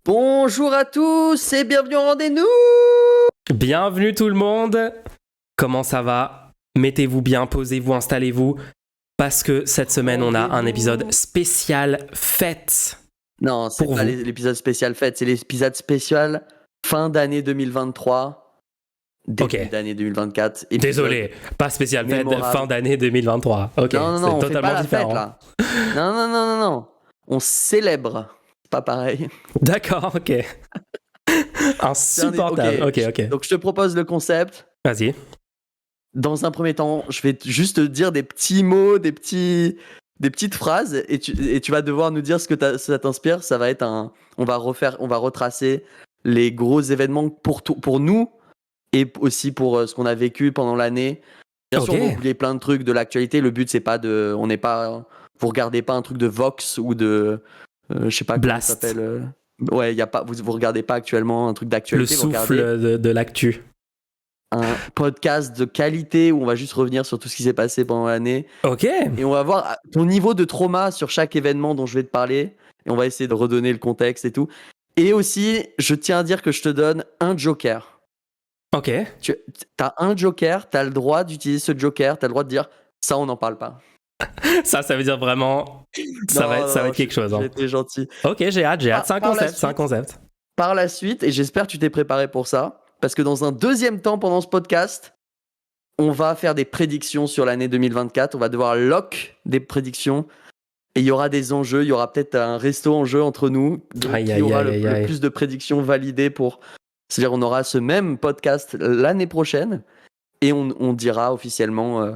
Bonjour à tous et bienvenue au rendez-vous. Bienvenue tout le monde. Comment ça va? Mettez-vous bien, posez-vous, installez-vous. Parce que cette semaine, on a un épisode spécial fête. Non, c'est Pour pas vous. l'épisode spécial fête, c'est l'épisode spécial fin d'année 2023, début Ok. d'année 2024. épisode- Désolé, pas spécial fête, mémorable. fin d'année 2023. Ok, Non, c'est on fait totalement pas la différent. fête là. Non. On célèbre. C'est pas pareil. D'accord, ok. Insupportable. Ok. Donc je te propose le concept. Vas-y. Dans un premier temps, je vais juste te dire des petits mots, des petites phrases, et tu vas devoir nous dire ce que ça t'inspire. Ça va être on va retracer les gros événements pour nous et aussi pour ce qu'on a vécu pendant l'année. Bien sûr, Ok. on va oublier plein de trucs de l'actualité. Le but, c'est pas vous regardez pas un truc de Vox ou de, je sais pas Blast. comment ça s'appelle. Ouais, y a pas, vous regardez pas actuellement un truc Le d'actualité. Vous regardez souffle de l'actu. un podcast de qualité où on va juste revenir sur tout ce qui s'est passé pendant l'année Ok. et on va voir ton niveau de trauma sur chaque événement dont je vais te parler et on va essayer de redonner le contexte et tout. Et aussi, je tiens à dire que je te donne un joker. Ok. Tu as un joker, tu as le droit d'utiliser ce joker, tu as le droit de dire ça, on n'en parle pas. Ça veut dire vraiment. Ça va être quelque chose. J'ai été gentil. Ok, j'ai hâte. C'est un Par la concept. C'est un suite- concept. Par la suite, et j'espère que tu t'es préparé pour ça, parce que dans un deuxième temps pendant ce podcast, on va faire des prédictions sur l'année 2024. On va devoir lock des prédictions. Et il y aura des enjeux. Il y aura peut-être un resto en jeu entre nous. Qui aura le plus de prédictions validées pour. C'est-à-dire, on aura ce même podcast l'année prochaine. Et on dira officiellement.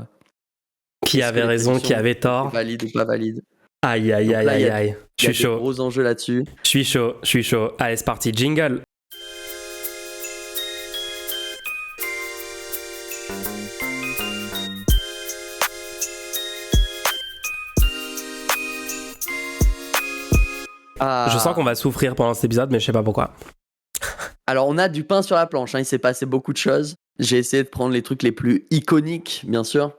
Qui avait raison, qui avait tort. Valide ou pas valide. Aïe. Je suis chaud. Gros enjeux là-dessus. Je suis chaud. Allez, c'est parti. Jingle. Je sens qu'on va souffrir pendant cet épisode, mais je sais pas pourquoi. Alors, on a du pain sur la planche. Il s'est passé beaucoup de choses. J'ai essayé de prendre les trucs les plus iconiques, bien sûr.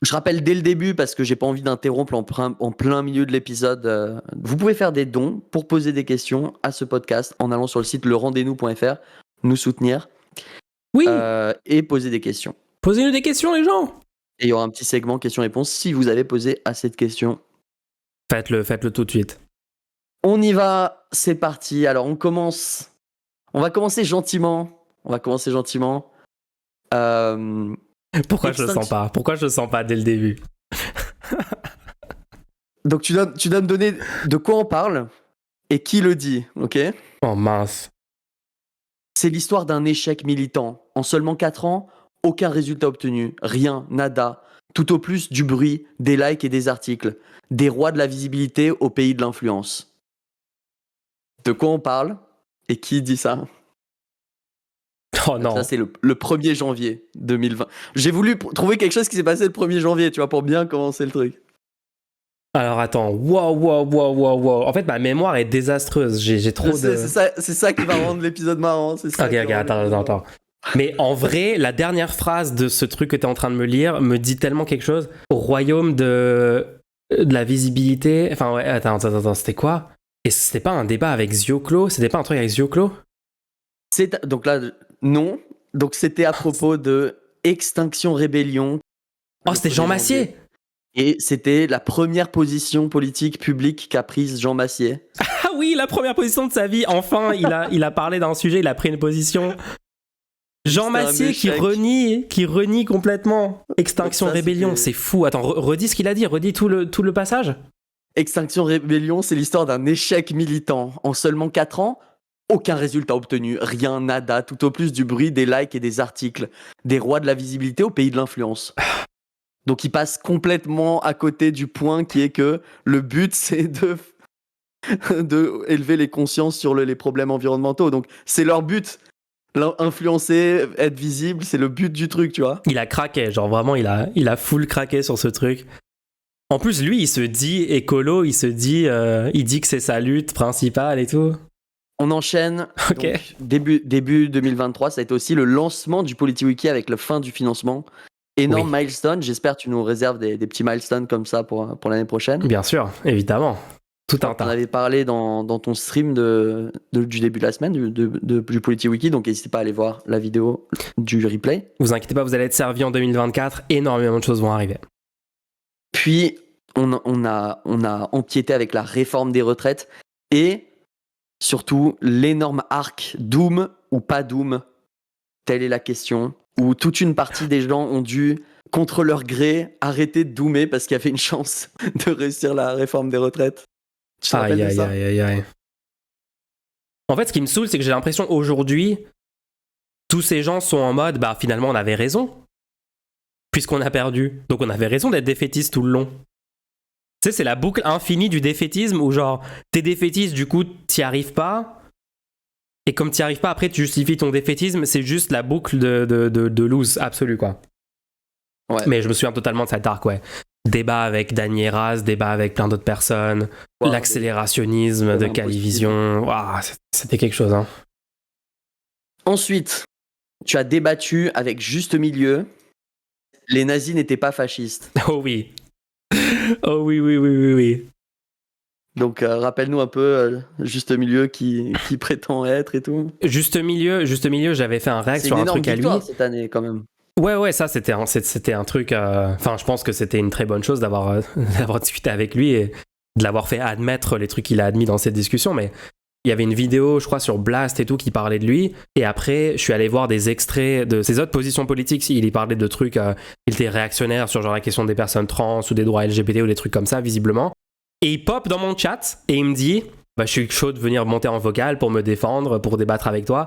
Je rappelle dès le début, parce que j'ai pas envie d'interrompre en plein milieu de l'épisode. Vous pouvez faire des dons pour poser des questions à ce podcast en allant sur le site lerendez-nous.fr, nous soutenir Oui, et poser des questions. posez-nous des questions, les gens. Et il y aura un petit segment questions-réponses si vous avez posé assez de questions. Faites-le tout de suite. On y va, c'est parti. Alors, on va commencer gentiment. Pourquoi je le sens pas? Pourquoi je le sens pas dès le début? Donc, tu dois me donner de quoi on parle et qui le dit, ok? Oh mince. C'est l'histoire d'un échec militant. En seulement 4 ans, aucun résultat obtenu. Rien, nada. Tout au plus du bruit, des likes et des articles. Des rois de la visibilité au pays de l'influence. De quoi on parle et qui dit ça? Oh non. Ça, c'est le 1er janvier 2020. J'ai voulu trouver quelque chose qui s'est passé le 1er janvier, tu vois, pour bien commencer le truc. Alors attends, wow. En fait, ma mémoire est désastreuse. J'ai trop de. C'est ça qui va rendre l'épisode marrant. C'est ça Ok, attends. Mais en vrai, la dernière phrase de ce truc que t'es en train de me lire me dit tellement quelque chose. Au royaume de la visibilité. Enfin, ouais, attends, c'était quoi? Et c'était pas un débat avec Zioclo? C'était pas un truc avec Zioclo? Donc là, non. Donc c'était à propos de Extinction Rébellion. Oh, c'était Jean Massier! Et c'était la première position politique publique qu'a prise Jean Massier. Ah oui, la première position de sa vie. Enfin, il a parlé d'un sujet, il a pris une position. Jean Massier qui renie complètement Extinction Rébellion. C'est fou. Attends, redis ce qu'il a dit. Redis tout le passage. Extinction Rébellion, c'est l'histoire d'un échec militant. En seulement 4 ans, aucun résultat obtenu. Rien, nada. Tout au plus du bruit, des likes et des articles. Des rois de la visibilité au pays de l'influence. Donc il passe complètement à côté du point qui est que le but, c'est de élever les consciences sur les problèmes environnementaux. Donc c'est leur but. Influencer, être visible, c'est le but du truc, tu vois. Il a craqué, genre vraiment, il a full craqué sur ce truc. En plus, lui, il se dit écolo, il dit que c'est sa lutte principale et tout. On enchaîne. Ok. Donc, début 2023, ça a été aussi le lancement du PolityWiki avec la fin du financement. Énorme milestone. J'espère que tu nous réserves des petits milestones comme ça pour l'année prochaine. Bien sûr, évidemment. Tout un On tas. avait parlé dans ton stream du début de la semaine du PolitiWiki, donc n'hésitez pas à aller voir la vidéo du replay. Vous inquiétez pas, vous allez être servi en 2024. Énormément de choses vont arriver. Puis, on a empiété avec la réforme des retraites et surtout l'énorme arc Doom ou pas Doom, telle est la question, où toute une partie des gens ont dû, contre leur gré, arrêter de doomer parce qu'il y avait une chance de réussir la réforme des retraites. Tu te rappelles de ça ? Aïe. En fait, ce qui me saoule, c'est que j'ai l'impression aujourd'hui, tous ces gens sont en mode, bah finalement on avait raison, puisqu'on a perdu. Donc on avait raison d'être défaitiste tout le long. Tu sais, c'est la boucle infinie du défaitisme où genre, t'es défaitiste, du coup, t'y arrives pas. Et comme t'y arrives pas, après, tu justifies ton défaitisme. C'est juste la boucle de lose absolue, quoi. Ouais. Mais je me souviens totalement de cet arc, ouais. Débat avec Dany Eras, débat avec plein d'autres personnes, Ouais, l'accélérationnisme de Calivision. Waouh, c'était quelque chose, hein. Ensuite, tu as débattu avec Juste Milieu. Les nazis n'étaient pas fascistes. Oh oui. Oh oui. Donc rappelle-nous un peu Juste Milieu qui prétend être et tout. Juste milieu, j'avais fait un réact C'est sur une un énorme truc à lui. victoire cette année quand même. Ouais, ça c'était un truc. Enfin, je pense que c'était une très bonne chose d'avoir discuté avec lui et de l'avoir fait admettre les trucs qu'il a admis dans cette discussion. Mais il y avait une vidéo, je crois, sur Blast et tout qui parlait de lui. Et après, je suis allé voir des extraits de ses autres positions politiques. Il y parlait de trucs. Il était réactionnaire sur genre la question des personnes trans ou des droits LGBT ou des trucs comme ça, visiblement. Et il pop dans mon chat et il me dit, bah, je suis chaud de venir monter en vocal pour me défendre, pour débattre avec toi.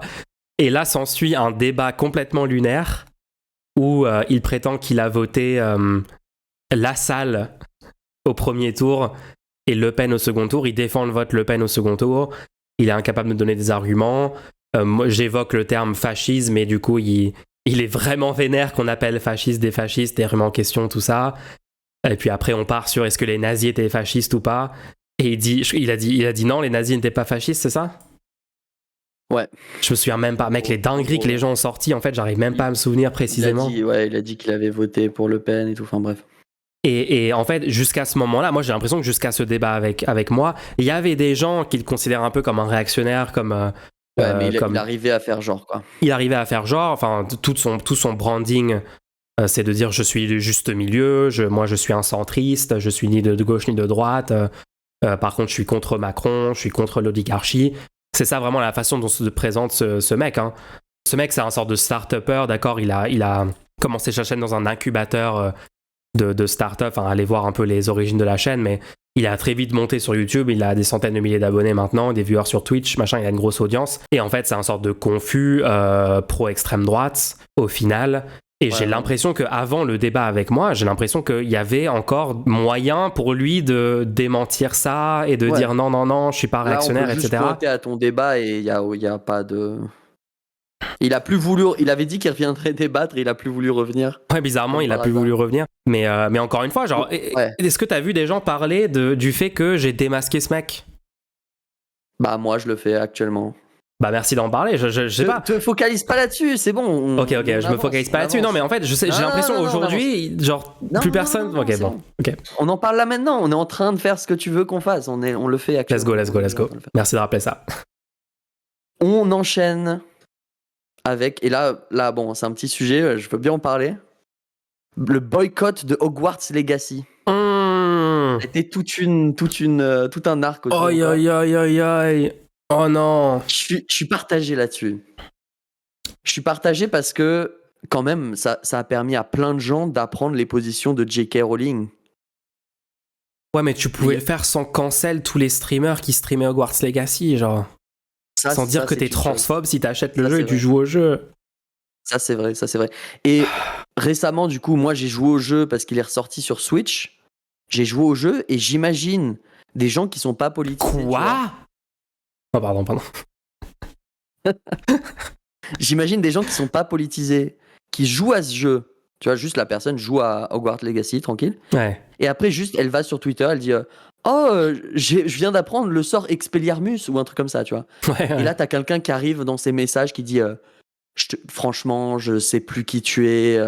Et là, s'ensuit un débat complètement lunaire où il prétend qu'il a voté Lassalle au premier tour et Le Pen au second tour. Il défend le vote Le Pen au second tour. Il est incapable de me donner des arguments. Moi, j'évoque le terme fascisme et du coup, il est vraiment vénère qu'on appelle fasciste des fascistes, des remet en question, tout ça. Et puis après, on part sur est-ce que les nazis étaient fascistes ou pas. Et il a dit non, les nazis n'étaient pas fascistes, c'est ça ? Ouais. Je me souviens même pas. Mec, les dingueries que les gens ont sorties, en fait, j'arrive même pas à me souvenir précisément. Il a dit qu'il avait voté pour Le Pen et tout, enfin bref. Et en fait, jusqu'à ce moment-là, moi j'ai l'impression que jusqu'à ce débat avec moi, il y avait des gens qui le considèrent un peu comme un réactionnaire, comme... mais il arrivait à faire genre, quoi. Il arrivait à faire genre, enfin, tout son branding, c'est de dire je suis du juste milieu, moi je suis un centriste, je suis ni de gauche ni de droite, par contre je suis contre Macron, je suis contre l'oligarchie. C'est ça vraiment la façon dont se présente ce mec, hein. Ce mec, c'est un sorte de start-upper, d'accord, il a commencé sa chaîne dans un incubateur de start-up, enfin, allez voir un peu les origines de la chaîne, mais il a très vite monté sur YouTube, il a des centaines de milliers d'abonnés maintenant, des viewers sur Twitch, machin, il a une grosse audience. Et en fait, c'est un sorte de confus pro-extrême droite, au final. Et j'ai l'impression qu'avant le débat avec moi, j'ai l'impression qu'il y avait encore moyen pour lui de démentir ça et de dire non, je suis pas réactionnaire, là, on peut etc. juste pointer à ton débat et il y a pas de... Il a plus voulu, il avait dit qu'il reviendrait débattre et il a plus voulu revenir. Ouais, bizarrement, il a plus voulu revenir. Mais encore une fois, genre, est-ce que t'as vu des gens parler du fait que j'ai démasqué ce mec ? Bah, moi, je le fais actuellement. Bah, merci d'en parler, je sais pas. Te focalise pas là-dessus, c'est bon. Ok, je me focalise pas là-dessus. Non, mais en fait, j'ai l'impression aujourd'hui, genre, plus personne. Ok, bon. Ok. On en parle là maintenant, on est en train de faire ce que tu veux qu'on fasse. On le fait actuellement. Let's go. Merci de rappeler ça. On enchaîne avec, et là, bon, c'est un petit sujet, je veux bien en parler. Le boycott de Hogwarts Legacy. C'était tout un arc aussi. Aïe. Oh non. Je suis partagé là-dessus. Je suis partagé parce que, quand même, ça a permis à plein de gens d'apprendre les positions de J.K. Rowling. Ouais, mais tu pouvais le faire sans cancel tous les streamers qui streamaient Hogwarts Legacy, genre. Sans dire que t'es transphobe si t'achètes le jeu et tu joues au jeu. Ça, c'est vrai. Et récemment, du coup, moi, j'ai joué au jeu parce qu'il est ressorti sur Switch. J'ai joué au jeu et j'imagine des gens qui sont pas politisés. Quoi ? Oh, pardon. J'imagine des gens qui sont pas politisés, qui jouent à ce jeu. Tu vois, juste la personne joue à Hogwarts Legacy, tranquille. Ouais. Et après, juste, elle va sur Twitter, elle dit je viens d'apprendre le sort Expelliarmus ou un truc comme ça, tu vois. Ouais. Et là, t'as quelqu'un qui arrive dans ses messages qui dit franchement, je sais plus qui tu es.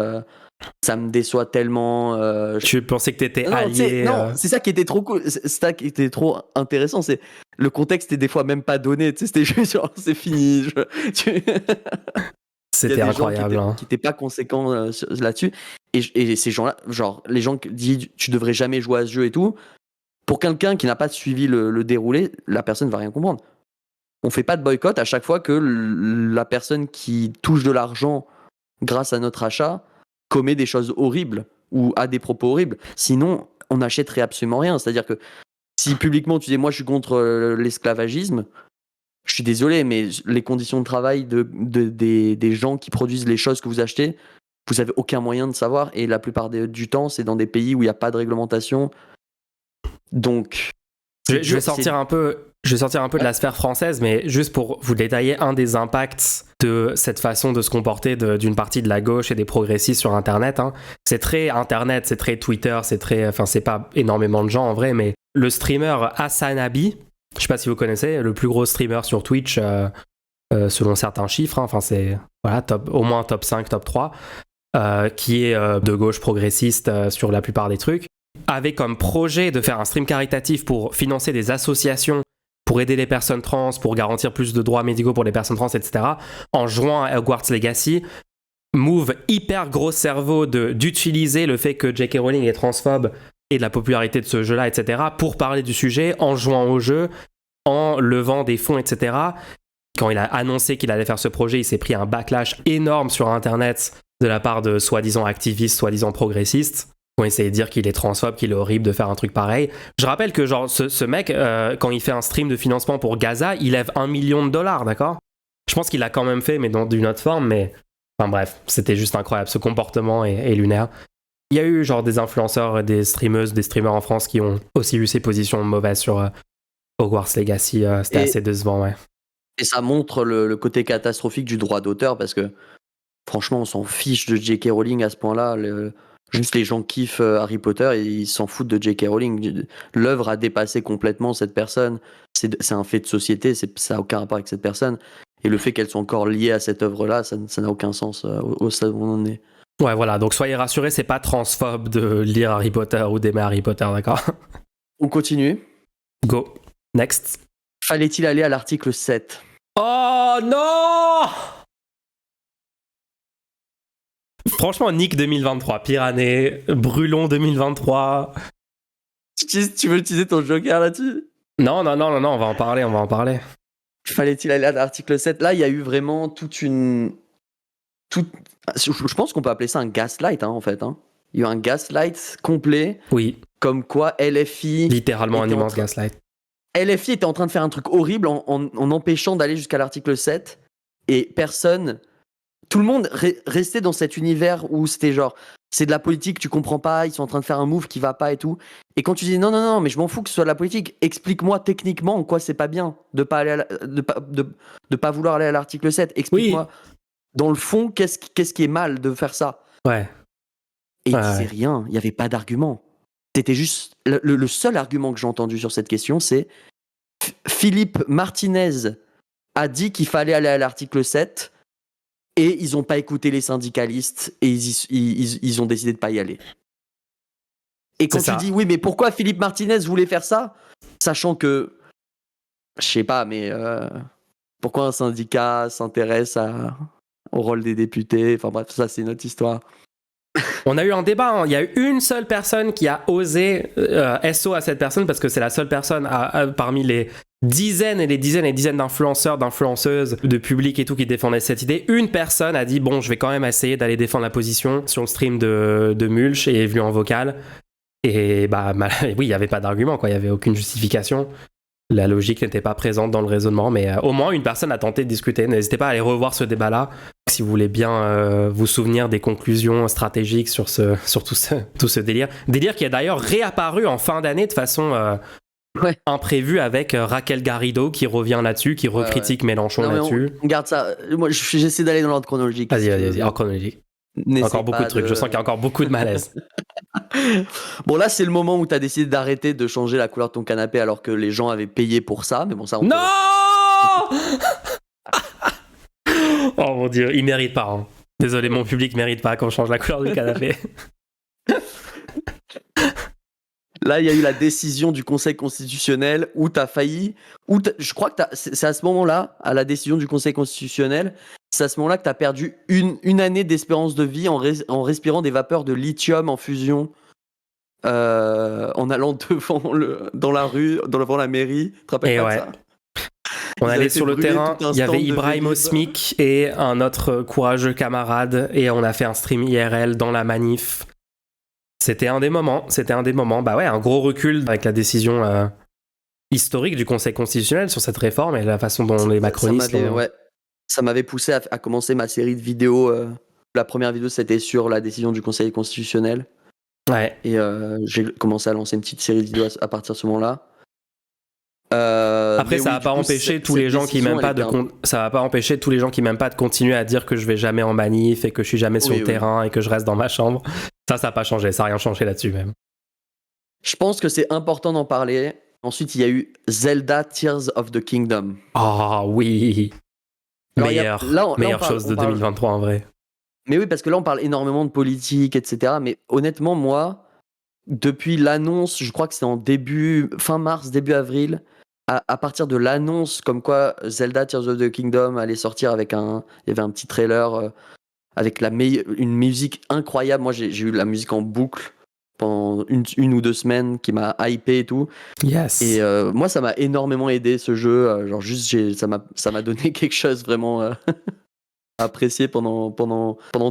ça me déçoit tellement. Tu pensais que t'étais Non, tu sais, allié. non, c'est ça qui était trop cool, c'est ça qui était trop intéressant, c'est le contexte était des fois même pas donné, tu sais, c'était juste genre c'est fini. Il y a C'était des gens incroyable. Hein. qui étaient pas conséquents là-dessus, et ces gens-là, genre les gens qui disent tu devrais jamais jouer à ce jeu et tout, pour quelqu'un qui n'a pas suivi le déroulé, la personne va rien comprendre. On fait pas de boycott à chaque fois que la personne qui touche de l'argent grâce à notre achat commet des choses horribles ou a des propos horribles. Sinon, on n'achèterait absolument rien. C'est-à-dire que si publiquement tu dis moi je suis contre l'esclavagisme, je suis désolé, mais les conditions de travail des gens qui produisent les choses que vous achetez, vous avez aucun moyen de savoir. Et la plupart du temps, c'est dans des pays où il n'y a pas de réglementation. Donc, Je vais sortir un peu de la sphère française, mais juste pour vous détailler un des impacts de cette façon de se comporter d'une partie de la gauche et des progressistes sur Internet. Hein. C'est très Internet, c'est très Twitter, c'est pas énormément de gens en vrai, mais le streamer Hasanabi, je sais pas si vous connaissez, le plus gros streamer sur Twitch selon certains chiffres, hein, c'est voilà, au moins top 5, top 3, qui est de gauche progressiste sur la plupart des trucs, avait comme projet de faire un stream caritatif pour financer des associations, pour aider les personnes trans, pour garantir plus de droits médicaux pour les personnes trans, etc. En jouant à Hogwarts Legacy. Move hyper gros cerveau d'utiliser le fait que J.K. Rowling est transphobe et de la popularité de ce jeu-là, etc. pour parler du sujet, en jouant au jeu, en levant des fonds, etc. Quand il a annoncé qu'il allait faire ce projet, il s'est pris un backlash énorme sur Internet de la part de soi-disant activistes, soi-disant progressistes, qui ont essayé de dire qu'il est transphobe, qu'il est horrible de faire un truc pareil. Je rappelle que genre ce mec, quand il fait un stream de financement pour Gaza, il lève $1 million, d'accord ? Je pense qu'il l'a quand même fait, mais d'une autre forme, mais... Enfin bref, c'était juste incroyable, ce comportement est lunaire. Il y a eu genre des influenceurs, des streameuses, des streamers en France qui ont aussi eu ces positions mauvaises sur Hogwarts Legacy, c'était assez décevant, ouais. Et ça montre le côté catastrophique du droit d'auteur, parce que franchement, on s'en fiche de J.K. Rowling à ce point-là. Juste les gens kiffent Harry Potter et ils s'en foutent de J.K. Rowling. L'œuvre a dépassé complètement cette personne. C'est un fait de société, ça n'a aucun rapport avec cette personne. Et le fait qu'elles soient encore liées à cette œuvre-là, ça n'a aucun sens au stade où on en est. Ouais, voilà, donc soyez rassurés, c'est pas transphobe de lire Harry Potter ou d'aimer Harry Potter, d'accord ? On continue. Go. Next. Fallait-il aller à l'article 7 ? Oh non ! Franchement, Nick 2023, pire année, Brûlon 2023. Tu veux utiliser ton joker là-dessus ? Non, on va en parler. Fallait-il aller à l'article 7 ? Là, il y a eu vraiment je pense qu'on peut appeler ça un gaslight, hein, en fait. Hein. Il y a eu un gaslight complet. Oui. Comme quoi LFI... Littéralement un immense gaslight. LFI était en train de faire un truc horrible en empêchant d'aller jusqu'à l'article 7. Et personne... Tout le monde restait dans cet univers où c'était genre... C'est de la politique, tu comprends pas, ils sont en train de faire un move qui va pas et tout. Et quand tu dis non, mais je m'en fous que ce soit de la politique, explique-moi techniquement en quoi c'est pas bien de pas aller de pas vouloir aller à l'article 7. Explique-moi dans le fond qu'est-ce qui est mal de faire ça. Ouais. Et il disait rien, il y avait pas d'argument. C'était juste le seul argument que j'ai entendu sur cette question, c'est Philippe Martinez a dit qu'il fallait aller à l'article 7. Et ils n'ont pas écouté les syndicalistes et ils ont décidé de pas y aller. Et quand tu dis, oui, mais pourquoi Philippe Martinez voulait faire ça ? Sachant que, je sais pas, mais pourquoi un syndicat s'intéresse au rôle des députés ? Enfin bref, ça c'est notre histoire. On a eu un débat, hein. Il y a eu une seule personne qui a osé SO à cette personne, parce que c'est la seule personne parmi les dizaines et les dizaines et dizaines d'influenceurs, d'influenceuses, de public et tout qui défendaient cette idée. Une personne a dit bon, je vais quand même essayer d'aller défendre la position sur le stream de Mulch et est venu en vocal. Et bah oui, il n'y avait pas d'argument, quoi. Il n'y avait aucune justification. La logique n'était pas présente dans le raisonnement, mais au moins une personne a tenté de discuter. N'hésitez pas à aller revoir ce débat-là si vous voulez bien vous souvenir des conclusions stratégiques sur tout ce délire. Délire qui est d'ailleurs réapparu en fin d'année de façon imprévue avec Raquel Garrido qui revient là-dessus, qui recritique Mélenchon là-dessus. On garde ça. Moi, j'essaie d'aller dans l'ordre chronologique. Vas-y, en chronologique. Encore beaucoup de trucs, je sens qu'il y a encore beaucoup de malaise. Bon, là, c'est le moment où tu as décidé d'arrêter de changer la couleur de ton canapé alors que les gens avaient payé pour ça. Mais bon, ça, non Oh mon Dieu, il mérite pas. Hein. Désolé, mon public mérite pas qu'on change la couleur du canapé. Là, il y a eu la décision du Conseil constitutionnel où tu as failli. Je crois que c'est à ce moment-là, à la décision du Conseil constitutionnel, c'est à ce moment-là que tu as perdu une année d'espérance de vie en respirant des vapeurs de lithium en fusion, en allant dans la rue, devant la mairie. Tu te rappelles Et pas de ouais. ça? On Ils allait avaient sur fait le brûler terrain, tout un il y avait stand de Ibrahim Vélib'. Osmik et un autre courageux camarade, et on a fait un stream IRL dans la manif. C'était un des moments. Bah ouais, un gros recul avec la décision historique du Conseil constitutionnel sur cette réforme et la façon dont les macronistes... Ça m'avait poussé à commencer ma série de vidéos. La première vidéo, c'était sur la décision du Conseil constitutionnel. Ouais. Et j'ai commencé à lancer une petite série de vidéos à partir de ce moment-là. Après, ça va pas empêcher tous les gens qui m'aiment pas ça va pas empêcher tous les gens qui m'aiment pas de continuer à dire que je vais jamais en manif et que je suis jamais sur le terrain et que je reste dans ma chambre. Ça a pas changé, ça a rien changé là-dessus même. Je pense que c'est important d'en parler. Ensuite, il y a eu Zelda Tears of the Kingdom. Ah oui. Meilleure chose de 2023 en vrai. Mais oui, parce que là, on parle énormément de politique, etc. Mais honnêtement, moi, depuis l'annonce, je crois que c'était fin mars, début avril, à partir de l'annonce comme quoi Zelda Tears of the Kingdom allait sortir il y avait un petit trailer avec une musique incroyable. Moi, j'ai eu la musique en boucle pendant une ou 2 semaines qui m'a hypé et tout. Yes. Et moi, ça m'a énormément aidé ce jeu. Genre juste, ça m'a donné quelque chose vraiment apprécié pendant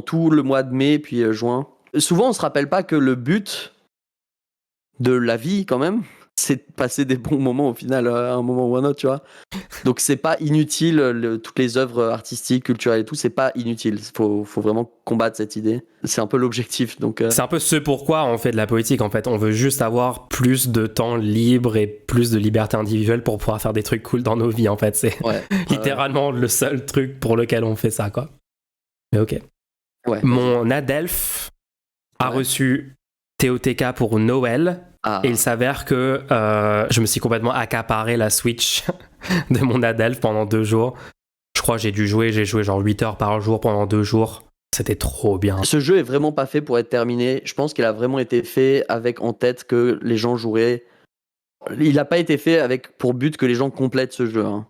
tout le mois de mai puis juin. Souvent, on se rappelle pas que le but de la vie, quand même, c'est de passer des bons moments au final, à un moment ou un autre, tu vois. Donc c'est pas inutile, toutes les œuvres artistiques, culturelles et tout, c'est pas inutile. Faut vraiment combattre cette idée. C'est un peu l'objectif. Donc c'est un peu ce pourquoi on fait de la politique en fait. On veut juste avoir plus de temps libre et plus de liberté individuelle pour pouvoir faire des trucs cool dans nos vies en fait. C'est littéralement le seul truc pour lequel on fait ça quoi. Mais ok. Ouais, mon Adelph a reçu TOTK pour Noël. Et il s'avère que je me suis complètement accaparé la Switch de mon Adelph pendant 2 jours. Je crois que j'ai joué genre 8 heures par jour pendant 2 jours. C'était trop bien. Ce jeu est vraiment pas fait pour être terminé. Je pense qu'il a vraiment été fait avec en tête que les gens joueraient. Il n'a pas été fait pour but que les gens complètent ce jeu. Hein.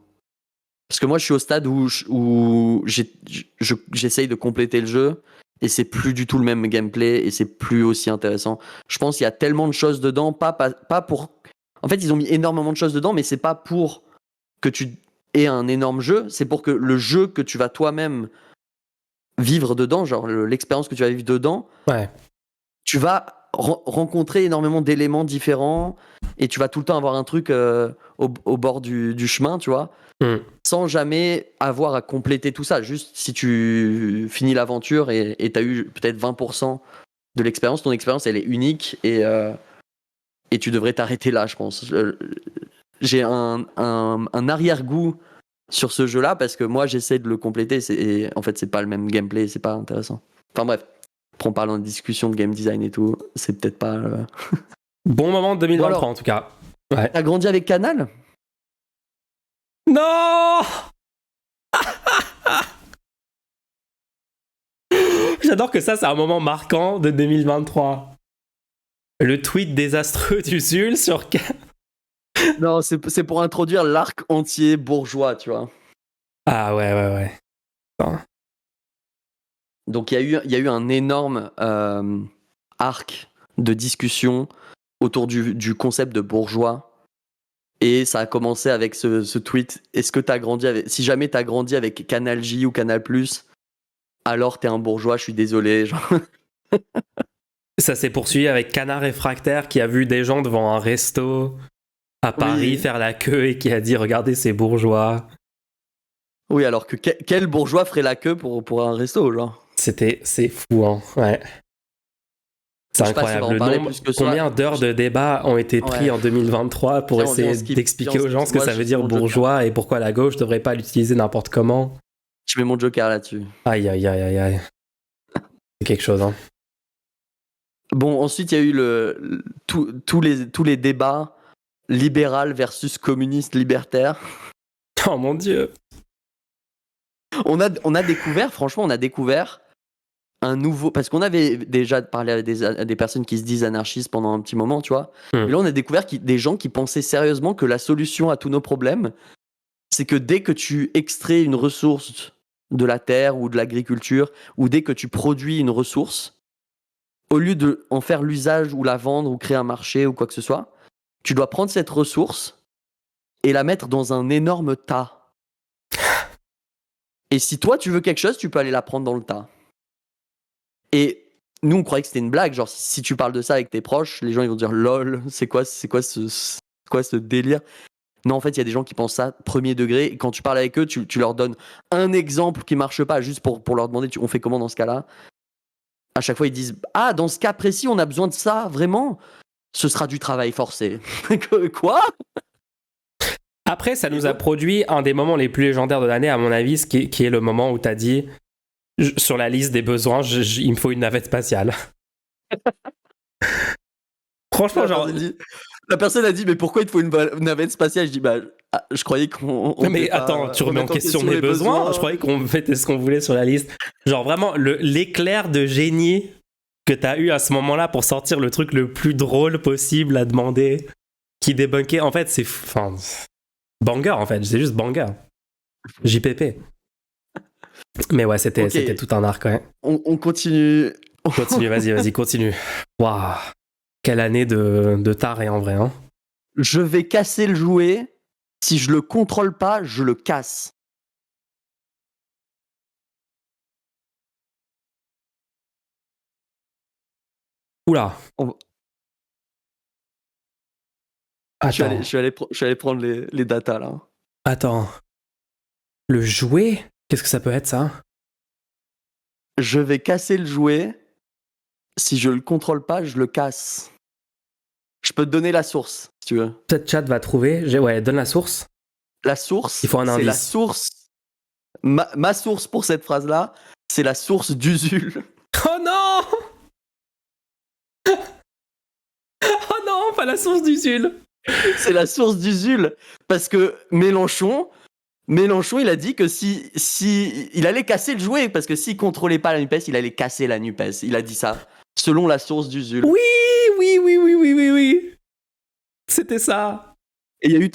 Parce que moi, je suis au stade où j'essaye de compléter le jeu. Et c'est plus du tout le même gameplay et c'est plus aussi intéressant. Je pense qu'il y a tellement de choses dedans, pas pour... En fait, ils ont mis énormément de choses dedans, mais c'est pas pour que tu aies un énorme jeu, c'est pour que le jeu que tu vas toi-même vivre dedans, genre l'expérience que tu vas vivre dedans, tu vas rencontrer énormément d'éléments différents et tu vas tout le temps avoir un truc au bord du chemin, tu vois. Sans jamais avoir à compléter tout ça. Juste si tu finis l'aventure et tu as eu peut-être 20% de l'expérience, ton expérience elle est unique et tu devrais t'arrêter là, je pense. J'ai un arrière-goût sur ce jeu-là parce que moi j'essaie de le compléter et en fait c'est pas le même gameplay, c'est pas intéressant. Enfin bref, après on parle en discussion de game design et tout, c'est peut-être pas... Bon moment de 2023 alors, en tout cas. Ouais. T'as grandi avec Canal ? Non. J'adore que ça, c'est un moment marquant de 2023. Le tweet désastreux du Zul sur... Non, c'est pour introduire l'arc entier bourgeois, tu vois. Ah ouais. Enfin. Donc il y a eu un énorme arc de discussion autour du concept de bourgeois. Et ça a commencé avec ce tweet. Est-ce que t'as grandi avec... Si jamais t'as grandi avec Canal J ou Canal+, alors t'es un bourgeois, je suis désolé. Genre... Ça s'est poursuivi avec Canard Réfractaire qui a vu des gens devant un resto à Paris faire la queue et qui a dit « Regardez ces bourgeois ». Oui, alors que quel bourgeois ferait la queue pour un resto, genre ? C'est fou, hein, ouais. C'est incroyable. Combien d'heures de débat ont été pris en 2023 pour essayer d'expliquer aux gens ce que ça veut dire bourgeois et pourquoi la gauche devrait pas l'utiliser n'importe comment. Je mets mon joker là-dessus. Aïe. C'est quelque chose, hein. Bon, ensuite, il y a eu tous les débats libéral versus communiste libertaire. Oh mon Dieu. On a découvert un nouveau. Parce qu'on avait déjà parlé à des personnes qui se disent anarchistes pendant un petit moment, tu vois. Et là, on a découvert des gens qui pensaient sérieusement que la solution à tous nos problèmes, c'est que dès que tu extrais une ressource de la terre ou de l'agriculture, ou dès que tu produis une ressource, au lieu de en faire l'usage ou la vendre ou créer un marché ou quoi que ce soit, tu dois prendre cette ressource et la mettre dans un énorme tas. Et si toi, tu veux quelque chose, tu peux aller la prendre dans le tas. Et nous, on croyait que c'était une blague. Genre, si tu parles de ça avec tes proches, les gens ils vont dire lol, c'est quoi ce délire? Non, en fait, il y a des gens qui pensent ça premier degré. Et quand tu parles avec eux, tu leur donnes un exemple qui marche pas, juste pour leur demander on fait comment dans ce cas-là. À chaque fois, ils disent ah, dans ce cas précis, on a besoin de ça, vraiment? Ce sera du travail forcé. Quoi? Après, ça nous a produit un des moments les plus légendaires de l'année, à mon avis, qui est le moment où tu as dit sur la liste des besoins, il me faut une navette spatiale. Franchement, genre. La personne a dit mais pourquoi il te faut une navette spatiale? Je dis je croyais qu'on. Mais attends, tu remets en question mes besoins. Je croyais qu'on fait ce qu'on voulait sur la liste. Genre vraiment l'éclair de génie que t'as eu à ce moment-là pour sortir le truc le plus drôle possible à demander, qui débunkait. En fait, c'est banger en fait. C'est juste banger. JPP. Mais ouais, c'était tout un arc, ouais. On continue. Continue, vas-y, continue. Waouh. Quelle année de taré en vrai, hein. Je vais casser le jouet. Si je le contrôle pas, je le casse. Oula. Je suis allé prendre les datas là. Attends. Le jouet? Qu'est-ce que ça peut être ça? Je vais casser le jouet. Si je le contrôle pas, je le casse. Je peux te donner la source, si tu veux. Peut-être chat va trouver. Ouais, donne la source. La source, il faut un indice. C'est la source. Ma source pour cette phrase-là, c'est la source d'Usul. Oh non! Oh non, pas la source d'Usul. C'est la source d'Usul. Parce que Mélenchon, il a dit que si il allait casser le jouet, parce que s'il contrôlait pas la NUPES, il allait casser la NUPES. Il a dit ça, selon la source d'Usul. Oui. C'était ça. Et il y a eu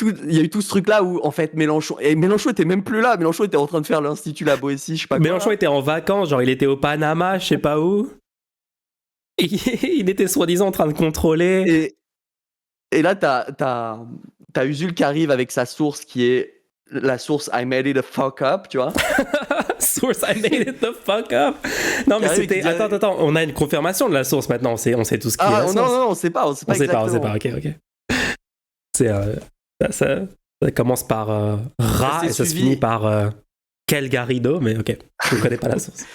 tout ce truc-là où, en fait, Mélenchon était même plus là. Mélenchon était en train de faire l'Institut La Boétie, je sais pas quoi. Mélenchon était en vacances, genre il était au Panama, je sais pas où. Et il était soi-disant en train de contrôler. Et là, t'as Usul qui arrive avec sa source qui est la source I made it the fuck up, tu vois. Source I made it the fuck up. Non, mais c'était. Attends, on a une confirmation de la source maintenant, on sait tout ce qui est la source. Non, on sait pas exactement. On sait pas, ok. C'est. Ça commence par Ra et ça se finit par Quel Garrido, mais ok, je ne connais pas la source.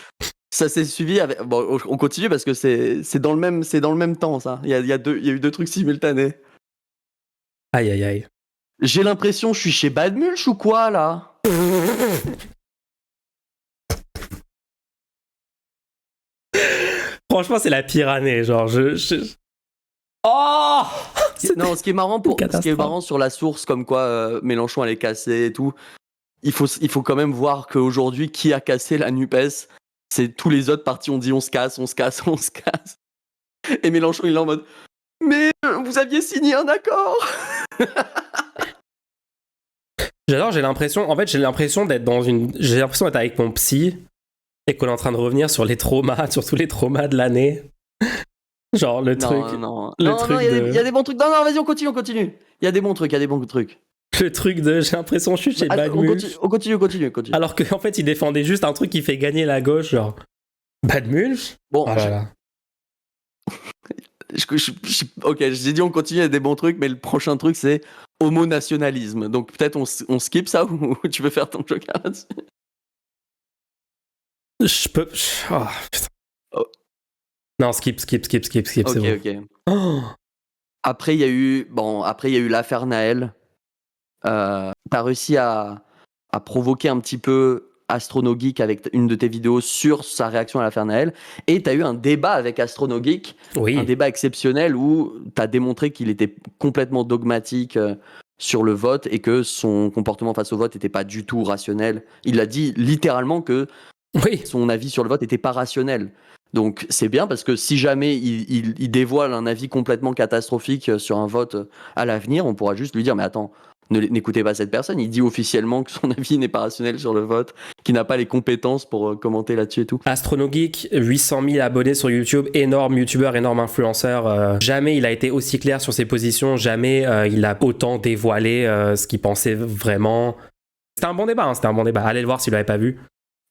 Ça s'est suivi avec. Bon, on continue parce que c'est dans le même temps, ça. Il y a eu deux trucs simultanés. Aïe. J'ai l'impression, je suis chez Bad Mulch ou quoi, là? Franchement, c'est la pire année, genre, Oh! Non, ce qui est marrant sur la source, comme quoi Mélenchon allait casser et tout, il faut quand même voir qu'aujourd'hui, qui a cassé la NUPES? C'est tous les autres partis ont dit on se casse. Et Mélenchon, il est en mode mais vous aviez signé un accord. J'ai l'impression d'être avec mon psy et qu'on est en train de revenir sur tous les traumas de l'année. Genre le truc. Non, il y a des bons trucs. Non, vas-y, on continue. Il y a des bons trucs. Le truc de j'ai l'impression je suis chez Bad Mulch. On continue. Alors qu'en fait, il défendait juste un truc qui fait gagner la gauche, genre Bad Mulch. Bon, ok, j'ai dit on continue, il y a des bons trucs, mais le prochain truc c'est homonationalisme. Donc peut-être on skip ça ou tu veux faire ton joker là-dessus? Je peux. Oh, putain. Oh. Non, skip, c'est bon. Ok. Oh. Après, il y a eu l'affaire Naël. T'as réussi à provoquer un petit peu AstronoGeek avec une de tes vidéos sur sa réaction à l'affaire Naël. Et t'as eu un débat avec AstronoGeek, un débat exceptionnel où t'as démontré qu'il était complètement dogmatique sur le vote et que son comportement face au vote n'était pas du tout rationnel. Il a dit littéralement que son avis sur le vote n'était pas rationnel. Donc c'est bien parce que si jamais il dévoile un avis complètement catastrophique sur un vote à l'avenir, on pourra juste lui dire mais attends, n'écoutez pas cette personne, il dit officiellement que son avis n'est pas rationnel sur le vote, qu'il n'a pas les compétences pour commenter là-dessus et tout. AstronoGeek, 800 000 abonnés sur YouTube, énorme youtubeur, énorme influenceur. Jamais il a été aussi clair sur ses positions, jamais il a autant dévoilé ce qu'il pensait vraiment. C'était un bon débat, hein, c'était un bon débat. Allez le voir si vous l'avez pas vu.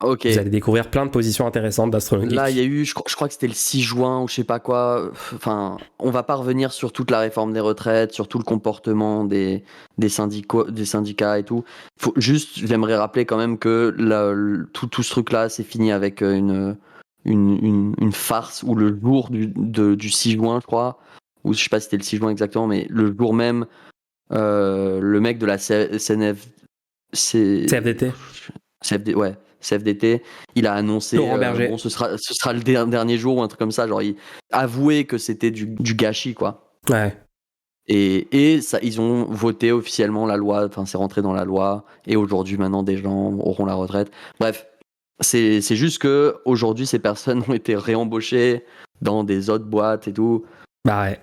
Ok. Vous allez découvrir plein de positions intéressantes d'AstronoGeek. Là, il y a eu, je crois que c'était le 6 juin ou je sais pas quoi. Enfin, on va pas revenir sur toute la réforme des retraites, sur tout le comportement des syndicats et tout. J'aimerais rappeler quand même que tout ce truc-là, c'est fini avec une farce où le jour du 6 juin, je crois, ou je sais pas si c'était le 6 juin exactement, mais le jour même, le mec de la CNF, CFDT. Ouais. CFDT, il a annoncé bon, ce sera le dernier jour ou un truc comme ça, genre il avouait que c'était du gâchis quoi. Ouais. Et ça, ils ont voté officiellement la loi, enfin c'est rentré dans la loi et aujourd'hui maintenant des gens auront la retraite. Bref, c'est juste que aujourd'hui ces personnes ont été réembauchées dans des autres boîtes et tout. Bah ouais.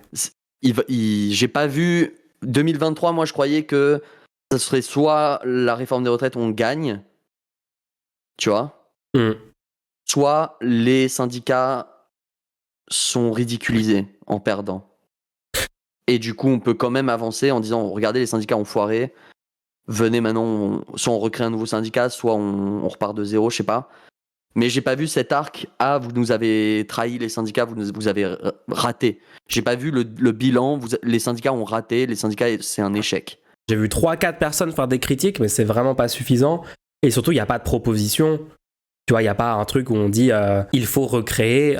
J'ai pas vu 2023, moi je croyais que ça serait soit la réforme des retraites on gagne, tu vois. Soit les syndicats sont ridiculisés en perdant. Et du coup, on peut quand même avancer en disant regardez, les syndicats ont foiré. Venez maintenant, soit on recrée un nouveau syndicat, soit on repart de zéro, je sais pas. Mais j'ai pas vu cet arc. Ah, vous nous avez trahi les syndicats, vous avez raté. J'ai pas vu le bilan. Les syndicats ont raté. Les syndicats, c'est un échec. J'ai vu 3-4 personnes faire des critiques, mais c'est vraiment pas suffisant. Et surtout, il n'y a pas de proposition. Tu vois, il n'y a pas un truc où on dit il faut recréer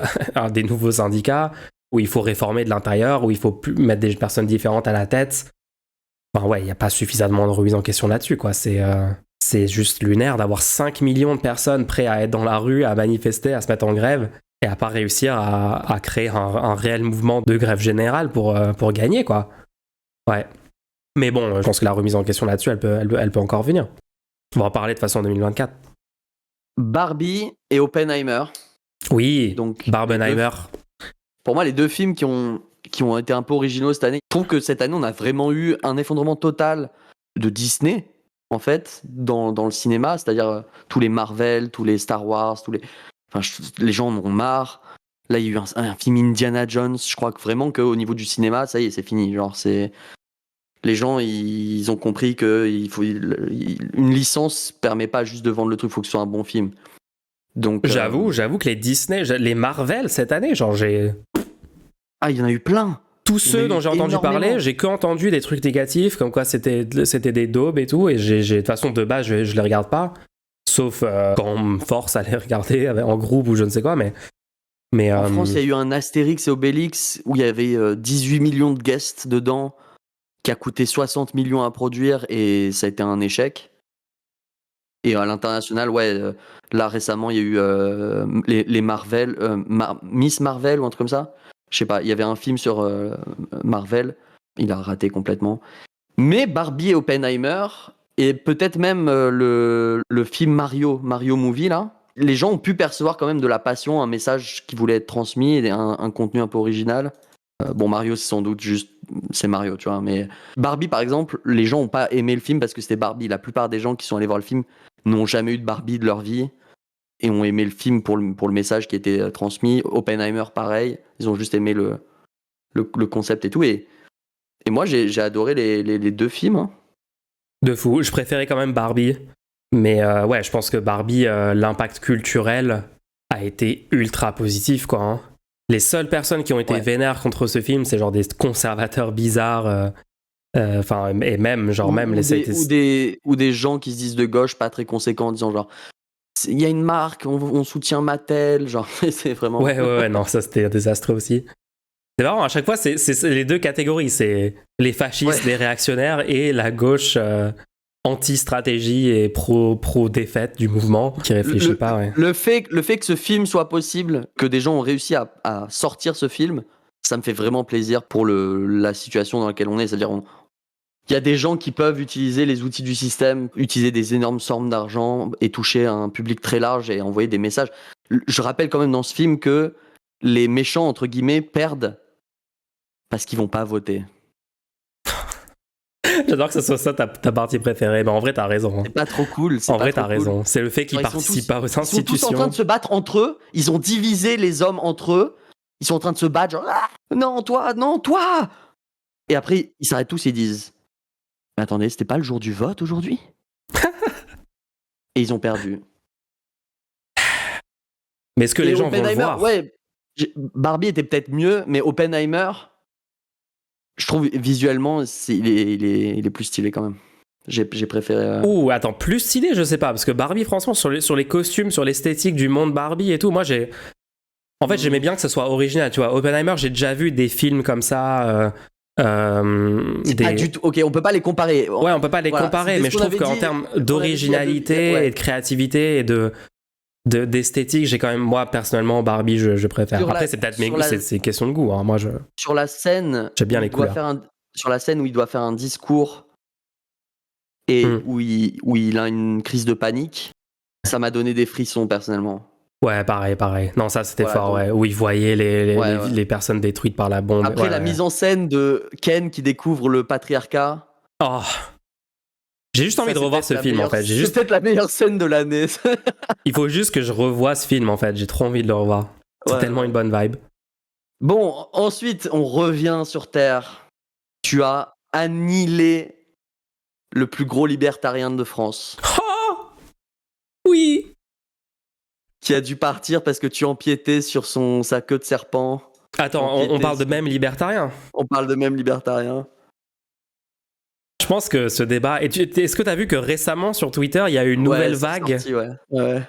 des nouveaux syndicats, où il faut réformer de l'intérieur, où il faut mettre des personnes différentes à la tête. Enfin ouais, il n'y a pas suffisamment de remise en question là-dessus, quoi. C'est juste lunaire d'avoir 5 millions de personnes prêtes à être dans la rue, à manifester, à se mettre en grève, et à pas réussir à créer un réel mouvement de grève générale pour gagner, quoi. Ouais. Mais bon, je pense que la remise en question là-dessus, elle peut encore venir. On va en parler de façon en 2024. Barbie et Oppenheimer. Oui, donc Barbenheimer. Pour moi, les deux films qui ont été un peu originaux cette année, je trouve que cette année, on a vraiment eu un effondrement total de Disney, en fait, dans le cinéma, c'est-à-dire tous les Marvel, tous les Star Wars, les gens en ont marre. Là, il y a eu un film Indiana Jones, je crois que vraiment qu'au niveau du cinéma, ça y est, c'est fini. Genre, les gens, ils ont compris que une licence permet pas juste de vendre le truc, il faut que ce soit un bon film. Donc, j'avoue que les Disney, les Marvel cette année, genre il y en a eu plein. Tous ceux dont j'ai entendu parler, j'ai que entendu des trucs négatifs, comme quoi c'était des daubes et tout, et de toute façon, de base, je les regarde pas, sauf quand on me force à les regarder en groupe ou je ne sais quoi, mais en France, il y a eu un Astérix et Obélix où il y avait 18 millions de guests dedans, qui a coûté 60 millions à produire, et ça a été un échec. Et à l'international, là récemment, il y a eu les Marvel, Miss Marvel ou un truc comme ça. Je sais pas, il y avait un film sur Marvel, il a raté complètement. Mais Barbie et Oppenheimer, et peut-être même le film Mario Movie, là, les gens ont pu percevoir quand même de la passion, un message qui voulait être transmis, et un contenu un peu original. Bon, Mario, c'est sans doute juste, c'est Mario, tu vois, mais Barbie, par exemple, les gens n'ont pas aimé le film parce que c'était Barbie. La plupart des gens qui sont allés voir le film n'ont jamais eu de Barbie de leur vie et ont aimé le film pour le message qui était transmis. Oppenheimer, pareil, ils ont juste aimé le concept et tout. Et moi, j'ai adoré les deux films. Hein. De fou. Je préférais quand même Barbie. Mais ouais, je pense que Barbie, l'impact culturel a été ultra positif, quoi. Hein. Les seules personnes qui ont été vénères contre ce film, c'est genre des conservateurs bizarres. Et même, genre, ou des gens qui se disent de gauche pas très conséquents en disant genre il y a une marque, on soutient Mattel, genre c'est vraiment. Ouais, non, ça c'était désastreux aussi. C'est marrant, à chaque fois, c'est les deux catégories, c'est les fascistes, les réactionnaires et la gauche anti-stratégie et pro-défaite du mouvement qui réfléchit pas. Ouais. Le fait que ce film soit possible, que des gens ont réussi à sortir ce film, ça me fait vraiment plaisir pour la situation dans laquelle on est. C'est-à-dire, il y a des gens qui peuvent utiliser les outils du système, utiliser des énormes sommes d'argent et toucher un public très large et envoyer des messages. Je rappelle quand même dans ce film que les méchants, entre guillemets, perdent parce qu'ils vont pas voter. J'adore que ce soit ça ta partie préférée, mais en vrai, t'as raison. C'est pas trop cool. En vrai, t'as raison. C'est le fait qu'ils Genre, participent pas aux Ils sont tous en institutions. train de se battre entre eux. Ils ont divisé les hommes entre eux. Ils sont en train de se battre, genre non, toi, non, toi. Et après, ils s'arrêtent tous et disent mais attendez, c'était pas le jour du vote aujourd'hui? Et ils ont perdu. Mais est-ce que les Et gens vont le Oppenheimer, voir? ouais, Barbie était peut-être mieux, mais Oppenheimer, je trouve visuellement, il est plus stylé quand même. J'ai préféré. Ouh, attends, plus stylé, je sais pas, parce que Barbie, franchement, sur les costumes, sur l'esthétique du monde Barbie et tout, moi en fait, j'aimais bien que ce soit original, tu vois. Oppenheimer, j'ai déjà vu des films comme ça. C'est pas du tout. Ok, on peut pas les comparer. Ouais, on peut pas les comparer, mais je trouve qu'en termes d'originalité et de créativité et d'esthétique, j'ai quand même, moi, personnellement, Barbie, je préfère. Après, c'est peut-être mes goûts, c'est question de goût. Hein. Moi, sur la scène, j'aime bien les couleurs. Sur la scène où il doit faire un discours et où il a une crise de panique, ça m'a donné des frissons personnellement. Ouais, pareil. Non, ça c'était fort, ouais. Où il voyait les personnes détruites par la bombe. Après, la mise en scène de Ken qui découvre le patriarcat. Oh. J'ai juste envie de revoir ce film, en fait. C'est peut-être la meilleure scène de l'année. Il faut juste que je revoie ce film, en fait. J'ai trop envie de le revoir. C'est tellement une bonne vibe. Bon, ensuite, on revient sur Terre. Tu as annihilé le plus gros libertarien de France. Oh oui. Qui a dû partir parce que tu empiétais sur sa queue de serpent. Attends, on parle de même libertarien? On parle de même libertarien. Je pense que ce débat... Est-ce que tu as vu que récemment sur Twitter, il y a eu une nouvelle vague?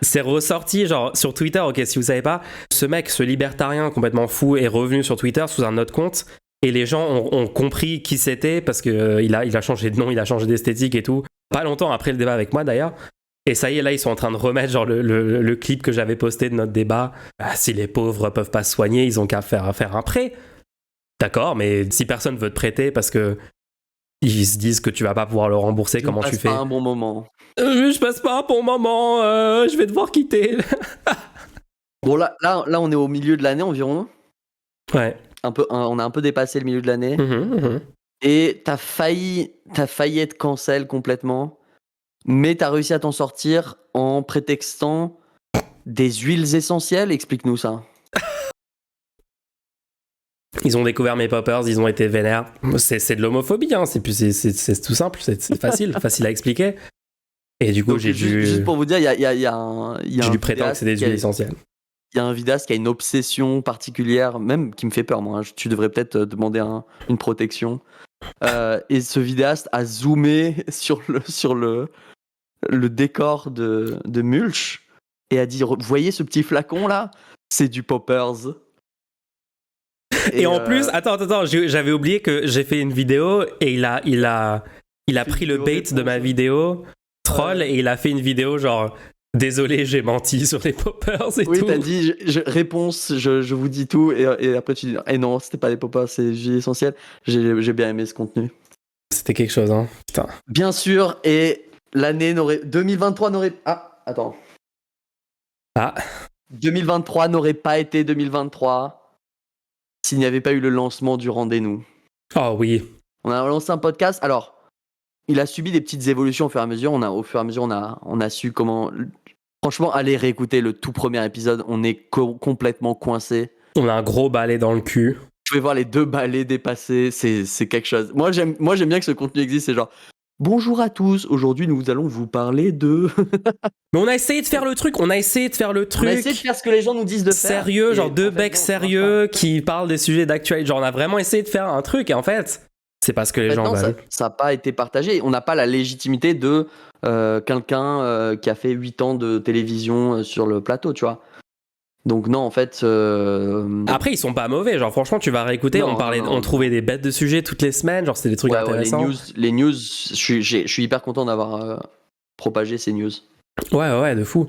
C'est ressorti, genre sur Twitter, ok, si vous savez pas, ce mec, ce libertarien complètement fou est revenu sur Twitter sous un autre compte et les gens ont compris qui c'était parce que il a changé de nom, il a changé d'esthétique et tout. Pas longtemps après le débat avec moi d'ailleurs. Et ça y est, là, ils sont en train de remettre genre le clip que j'avais posté de notre débat. Ah, si les pauvres peuvent pas se soigner, ils ont qu'à faire un prêt. D'accord, mais si personne veut te prêter parce que ils se disent que tu vas pas pouvoir le rembourser, comment tu fais? Je passe pas un bon moment. Je passe pas un bon moment, je vais devoir quitter. Bon, là, on est au milieu de l'année environ. Ouais. On a un peu dépassé le milieu de l'année. Et t'as failli être cancel complètement. Mais t'as réussi à t'en sortir en prétextant des huiles essentielles. Explique-nous ça. Ils ont découvert mes poppers, ils ont été vénères. C'est de l'homophobie, hein. C'est tout simple, c'est facile à expliquer. Et du coup, j'ai dû... Juste pour vous dire, il y a j'ai dû prétendre que c'est des huiles essentielles. Il y a un vidéaste qui a une obsession particulière, même qui me fait peur, moi. Tu devrais peut-être demander une protection. Et ce vidéaste a zoomé sur le décor de Mulch et a dit, vous voyez ce petit flacon là? C'est du Poppers. Et en plus, attends, j'avais oublié que j'ai fait une vidéo et il a pris le bait de ma vidéo troll et il a fait une vidéo genre désolé, j'ai menti sur les poppers et tout. Oui, t'as dit réponse, je vous dis tout et après tu dis non, c'était pas des poppers, c'est des essentiel. J'ai bien aimé ce contenu. C'était quelque chose, hein. Putain. Bien sûr, et l'année 2023 n'aurait... Ah, attends. 2023 n'aurait pas été 2023 s'il n'y avait pas eu le lancement du Rendez-nous. Oh oui. On a lancé un podcast. Alors, il a subi des petites évolutions au fur et à mesure. Au fur et à mesure, on a su comment... Franchement, allez réécouter le tout premier épisode. On est complètement coincé. On a un gros balai dans le cul. Je vais voir les 2 balais dépassés. C'est quelque chose. Moi, j'aime bien que ce contenu existe. C'est genre... Bonjour à tous, aujourd'hui nous allons vous parler de... Mais on a essayé de faire le truc, On a essayé de faire ce que les gens nous disent de faire. Sérieux, genre 2 becs sérieux qui parlent des sujets d'actualité. Genre on a vraiment essayé de faire un truc et en fait, c'est pas ce que les gens veulent. Ça n'a pas été partagé. On n'a pas la légitimité de quelqu'un qui a fait 8 ans de télévision sur le plateau, tu vois. Donc non, en fait... Après, ils sont pas mauvais. Genre franchement, tu vas réécouter, on trouvait des bêtes de sujets toutes les semaines. Genre c'était des trucs intéressants. Les news, je suis hyper content d'avoir propagé ces news. Ouais, de fou.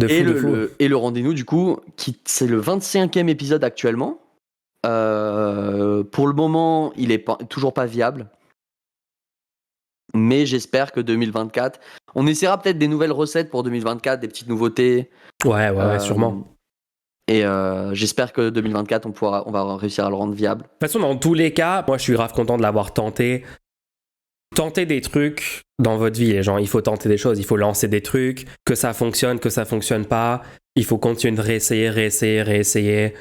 Et le Rendez-nous, du coup, c'est le 25e épisode actuellement. Pour le moment, il est toujours pas viable. Mais j'espère que 2024... On essaiera peut-être des nouvelles recettes pour 2024, des petites nouveautés. Ouais, sûrement. Et j'espère que 2024, on va réussir à le rendre viable. De toute façon, dans tous les cas, moi je suis grave content de l'avoir tenté. Tenter des trucs dans votre vie, les gens. Il faut tenter des choses, il faut lancer des trucs, que ça fonctionne pas. Il faut continuer de réessayer.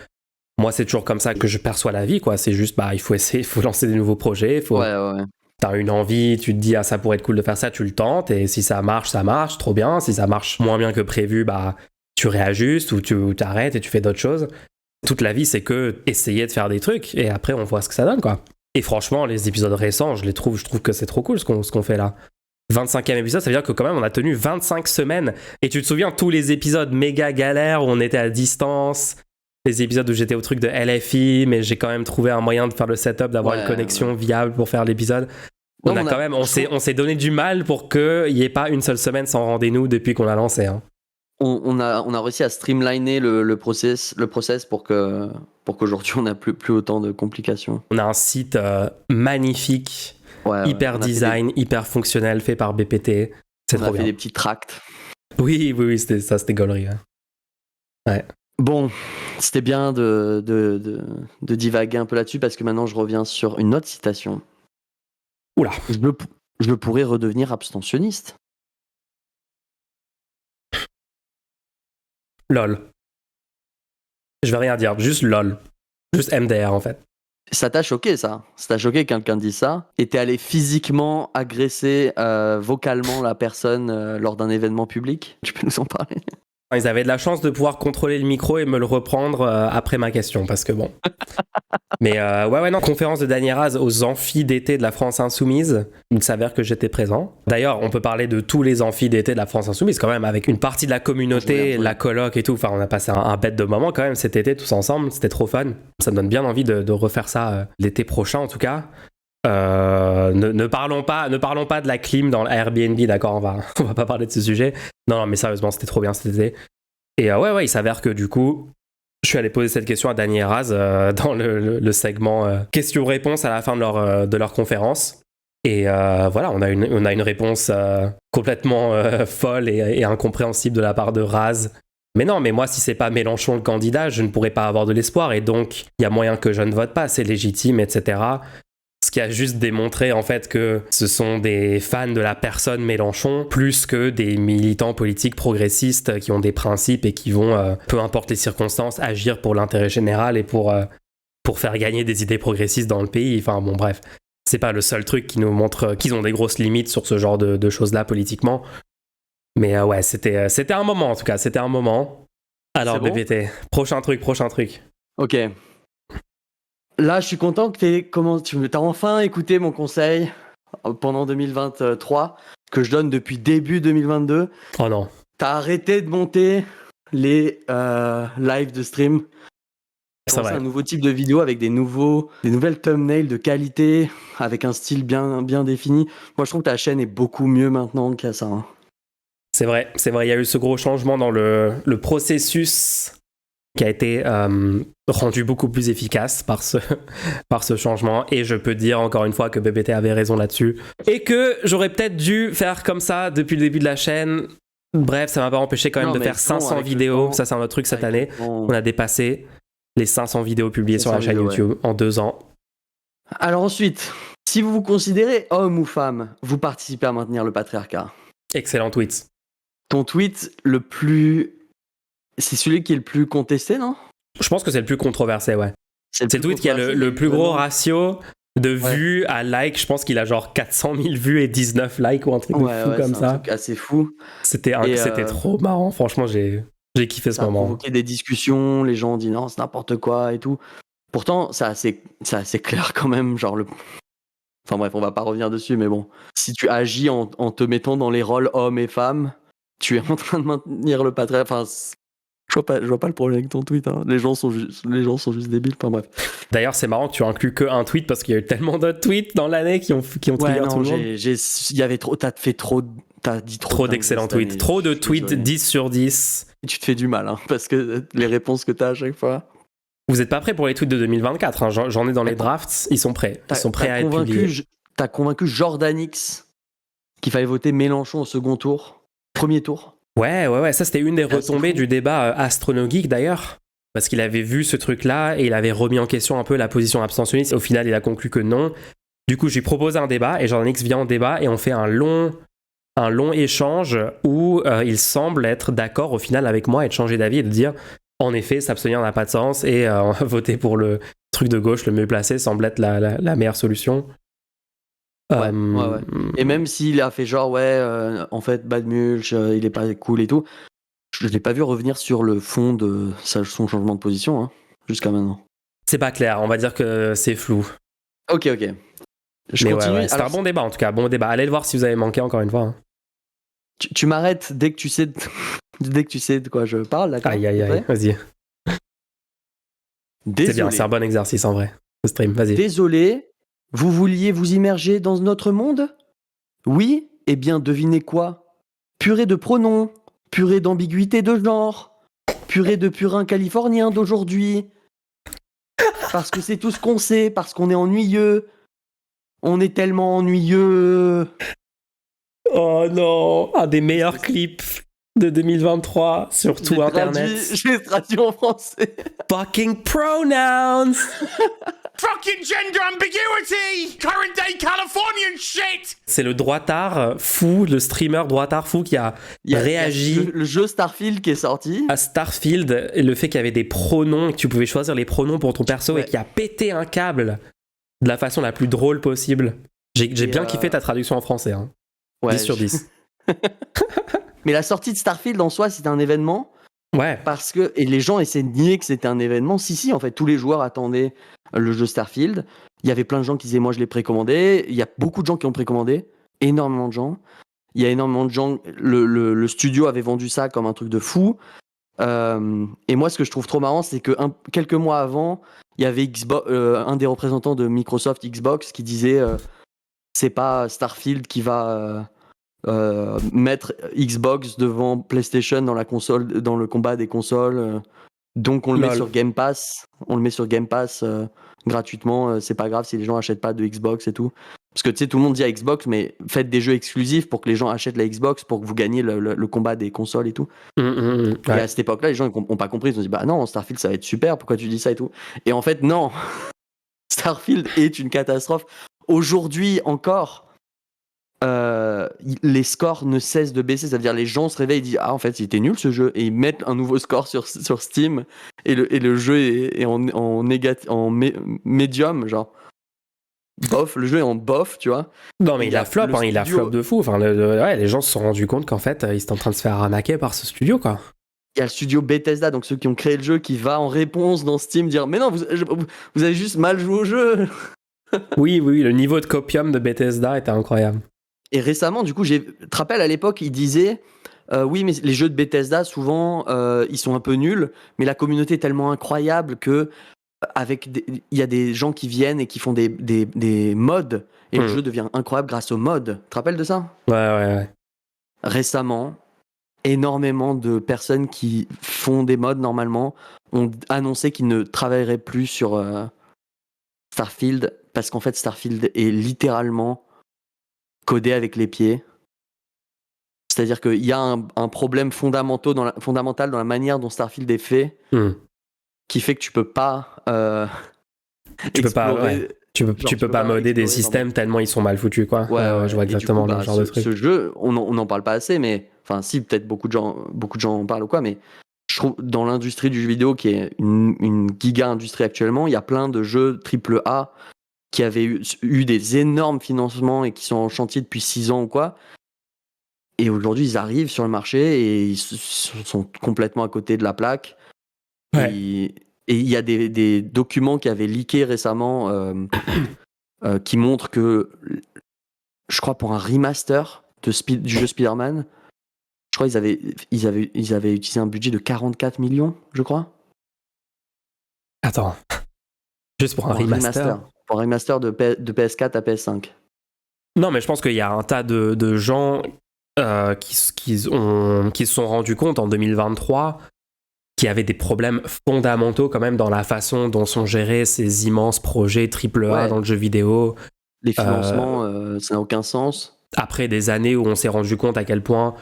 Moi, c'est toujours comme ça que je perçois la vie, quoi. C'est juste, il faut essayer, il faut lancer des nouveaux projets. Ouais. T'as une envie, tu te dis, ça pourrait être cool de faire ça, tu le tentes. Et si ça marche, trop bien. Si ça marche moins bien que prévu, tu réajustes ou tu t'arrêtes et tu fais d'autres choses. Toute la vie, c'est que essayer de faire des trucs et après, on voit ce que ça donne, quoi. Et franchement, les épisodes récents, je trouve que c'est trop cool ce qu'on fait là. 25e épisode, ça veut dire que quand même on a tenu 25 semaines. Et tu te souviens tous les épisodes méga galères où on était à distance, les épisodes où j'étais au truc de LFI, mais j'ai quand même trouvé un moyen de faire le setup, d'avoir une connexion viable pour faire l'épisode. On s'est donné du mal pour qu'il n'y ait pas une seule semaine sans rendez-nous depuis qu'on l'a lancé. Hein. On a réussi à streamliner le process pour qu'aujourd'hui on n'a plus autant de complications. On a un site magnifique, hyper design, hyper fonctionnel, fait par BPT. C'est trop bien. On a fait des petits tracts. Oui, c'était gaulerie. Ouais. Bon, c'était bien de divaguer un peu là-dessus parce que maintenant je reviens sur une autre citation. Oula. Je pourrais redevenir abstentionniste. LOL. Je vais rien dire, juste LOL. Juste MDR en fait. Ça t'a choqué ça? Ça t'a choqué que quelqu'un dise ça? Et t'es allé physiquement agresser vocalement la personne lors d'un événement public? Tu peux nous en parler? Ils avaient de la chance de pouvoir contrôler le micro et me le reprendre après ma question, parce que bon. Mais conférence de Dany Heraz aux amphis d'été de la France Insoumise. Il s'avère que j'étais présent. D'ailleurs, on peut parler de tous les amphis d'été de la France Insoumise quand même, avec une partie de la communauté, la coloc et tout. Enfin, on a passé un bête de moment quand même cet été tous ensemble. C'était trop fun. Ça me donne bien envie de refaire ça l'été prochain en tout cas. Ne parlons pas de la clim dans l'Airbnb, d'accord, on va pas parler de ce sujet. Non, mais sérieusement, c'était trop bien cet été. Et il s'avère que du coup, je suis allé poser cette question à Dany Heraz dans le segment questions-réponses à la fin de leur conférence. Et on a une réponse complètement folle et incompréhensible de la part de Raz. Mais non, mais moi, si c'est pas Mélenchon le candidat, je ne pourrais pas avoir de l'espoir. Et donc, il y a moyen que je ne vote pas, c'est légitime, etc. Ce qui a juste démontré en fait que ce sont des fans de la personne Mélenchon plus que des militants politiques progressistes qui ont des principes et qui vont, peu importe les circonstances, agir pour l'intérêt général et pour faire gagner des idées progressistes dans le pays. Enfin bon, bref, c'est pas le seul truc qui nous montre qu'ils ont des grosses limites sur ce genre de choses-là politiquement. Mais c'était un moment en tout cas, c'était un moment. Alors bon BPT, prochain truc. Ok. Là, je suis content que t'as enfin écouté mon conseil pendant 2023 que je donne depuis début 2022. Oh non. T'as arrêté de monter les lives de stream. C'est un nouveau type de vidéo avec des nouvelles thumbnails de qualité, avec un style bien défini. Moi, je trouve que ta chaîne est beaucoup mieux maintenant qu'il y a ça. Hein. C'est vrai. Il y a eu ce gros changement dans le processus qui a été rendu beaucoup plus efficace par ce changement. Et je peux dire encore une fois que BPT avait raison là-dessus. Et que j'aurais peut-être dû faire comme ça depuis le début de la chaîne. Bref, ça m'a pas empêché quand même de faire 500 vidéos. Ça, c'est un autre truc cette année. On a dépassé les 500 vidéos publiées sur la chaîne YouTube en 2 ans. Alors ensuite, si vous vous considérez homme ou femme, vous participez à maintenir le patriarcat. Excellent tweet. Ton tweet le plus... C'est celui qui est le plus contesté, non? Je pense que c'est le plus controversé, ouais. C'est le tweet qui a le plus gros ratio de vues à like. Je pense qu'il a genre 400 000 vues et 19 likes ou un truc de fou comme ça. Un truc assez fou. C'était trop marrant. Franchement, j'ai kiffé ce moment. Ça a provoqué des discussions. Les gens ont dit non, c'est n'importe quoi et tout. Pourtant, c'est assez clair quand même. Genre Enfin bref, on va pas revenir dessus, mais bon. Si tu agis en te mettant dans les rôles hommes et femmes, tu es en train de maintenir le patriarcat. Enfin, je vois pas le problème avec ton tweet. Hein. Les gens sont juste débiles. Enfin bref. D'ailleurs, c'est marrant que tu inclues que un tweet parce qu'il y a eu tellement d'autres tweets dans l'année qui ont trigger tout le monde. Il y avait trop. T'as dit trop d'excellents tweets. Trop de tweets, 10 sur 10. Et tu te fais du mal, hein, parce que les réponses que t'as à chaque fois. Vous êtes pas prêts pour les tweets de 2024. Hein. J'en ai dans les drafts. Ils sont prêts. Ils sont prêts à être publiés. T'as convaincu Jordanix qu'il fallait voter Mélenchon au second tour. Premier tour. Ouais. Ça, c'était une des retombées du débat Astronogeek, d'ailleurs. parce qu'il avait vu ce truc-là et il avait remis en question un peu la position abstentionniste. Au final, il a conclu que non. Du coup, j'ai proposé un débat et Jordan X vient en débat et on fait un long échange où il semble être d'accord au final avec moi et de changer d'avis et de dire en effet, s'abstenir n'a pas de sens et voter pour le truc de gauche le mieux placé semble être la meilleure solution. Ouais. Et même s'il a fait genre, en fait, Bad Mulch, il est pas cool et tout, je l'ai pas vu revenir sur le fond de son changement de position, hein, jusqu'à maintenant. C'est pas clair, on va dire que c'est flou. Ok. Je Mais continue. ouais, c'était un bon débat en tout cas, bon débat. Allez le voir si vous avez manqué encore une fois. Hein. Tu m'arrêtes dès que tu sais dès que tu sais de quoi je parle, d'accord? Aïe, vas-y. Désolé. C'est bien, c'est un bon exercice en vrai. Le stream, vas-y. Désolé, vous vouliez vous immerger dans notre monde? Oui? Eh bien, devinez quoi? Purée de pronoms, purée d'ambiguïté de genre, purée de purin californien d'aujourd'hui. Parce que c'est tout ce qu'on sait, parce qu'on est ennuyeux. On est tellement ennuyeux. Oh non, un des meilleurs clips de 2023 sur tout Internet. J'ai traduit en français. Fucking pronouns. Fucking gender ambiguity! Current day Californian shit! C'est le droitard fou, le streamer droitard fou qui a réagi. Il y a le jeu Starfield qui est sorti. À Starfield, et le fait qu'il y avait des pronoms, que tu pouvais choisir les pronoms pour ton perso et qui a pété un câble de la façon la plus drôle possible. J'ai bien kiffé ta traduction en français. Hein. Ouais, 10 sur 10. Mais la sortie de Starfield en soi, c'était un événement. Ouais. Parce que, et les gens essaient de nier que c'était un événement. Si, en fait, tous les joueurs attendaient le jeu Starfield. Il y avait plein de gens qui disaient, moi je l'ai précommandé. Il y a beaucoup de gens qui ont précommandé. Énormément de gens. Il y a énormément de gens. Le studio avait vendu ça comme un truc de fou. Et moi, ce que je trouve trop marrant, c'est que quelques mois avant, il y avait un des représentants de Microsoft Xbox qui disait c'est pas Starfield qui va mettre Xbox devant PlayStation dans la console, dans le combat des consoles. Donc on le met sur Game Pass. On le met sur Game Pass gratuitement. C'est pas grave si les gens achètent pas de Xbox et tout. Parce que tu sais, tout le monde dit à Xbox, mais faites des jeux exclusifs pour que les gens achètent la Xbox pour que vous gagnez le combat des consoles et tout. Ouais. Et à cette époque-là, les gens n'ont pas compris. Ils ont dit, bah non, Starfield, ça va être super. Pourquoi tu dis ça et tout? Et en fait, non. Starfield est une catastrophe. Aujourd'hui encore, les scores ne cessent de baisser. Ça veut dire les gens se réveillent et disent, ah, en fait, il était nul ce jeu. Et ils mettent un nouveau score sur Steam. Et le jeu est en médium, genre. Bof, le jeu est en bof, tu vois. Non, mais il a flop, il a flop de fou. Enfin, les gens se sont rendus compte qu'en fait, ils étaient en train de se faire arnaquer par ce studio, quoi. Il y a le studio Bethesda, donc ceux qui ont créé le jeu, qui va en réponse dans Steam dire mais non, vous avez juste mal joué au jeu. Oui, le niveau de copium de Bethesda était incroyable. Et récemment, du coup, tu te rappelles à l'époque, ils disaient oui, mais les jeux de Bethesda, souvent, ils sont un peu nuls, mais la communauté est tellement incroyable que il y a des gens qui viennent et qui font des mods, et le jeu devient incroyable grâce aux mods. Tu te rappelles de ça? Ouais. Récemment, énormément de personnes qui font des mods normalement ont annoncé qu'ils ne travailleraient plus sur Starfield parce qu'en fait Starfield est littéralement codé avec les pieds. C'est-à-dire qu'il y a un problème fondamental dans la manière dont Starfield est fait qui fait que tu peux pas tu peux pas modder des systèmes tellement ils sont mal foutus, quoi. Ouais, je vois exactement le genre de truc. Ce jeu, on n'en parle pas assez, mais enfin si, peut-être beaucoup de gens en parlent ou quoi, mais je trouve dans l'industrie du jeu vidéo qui est une giga industrie actuellement, il y a plein de jeux AAA qui avaient eu des énormes financements et qui sont en chantier depuis 6 ans ou quoi. Et aujourd'hui, ils arrivent sur le marché et ils sont complètement à côté de la plaque. Ouais. Et il y a des documents qui avaient leaké récemment qui montrent que, je crois, pour un remaster du jeu Spider-Man, je crois ils avaient utilisé un budget de 44 millions, je crois. Attends. Juste pour un remaster. Pour un remaster de PS4 à PS5. Non, mais je pense qu'il y a un tas de gens qui se sont rendus compte en 2023 qu'il y avait des problèmes fondamentaux quand même dans la façon dont sont gérés ces immenses projets AAA dans le jeu vidéo. Les financements, ça n'a aucun sens. Après des années où on s'est rendu compte à quel point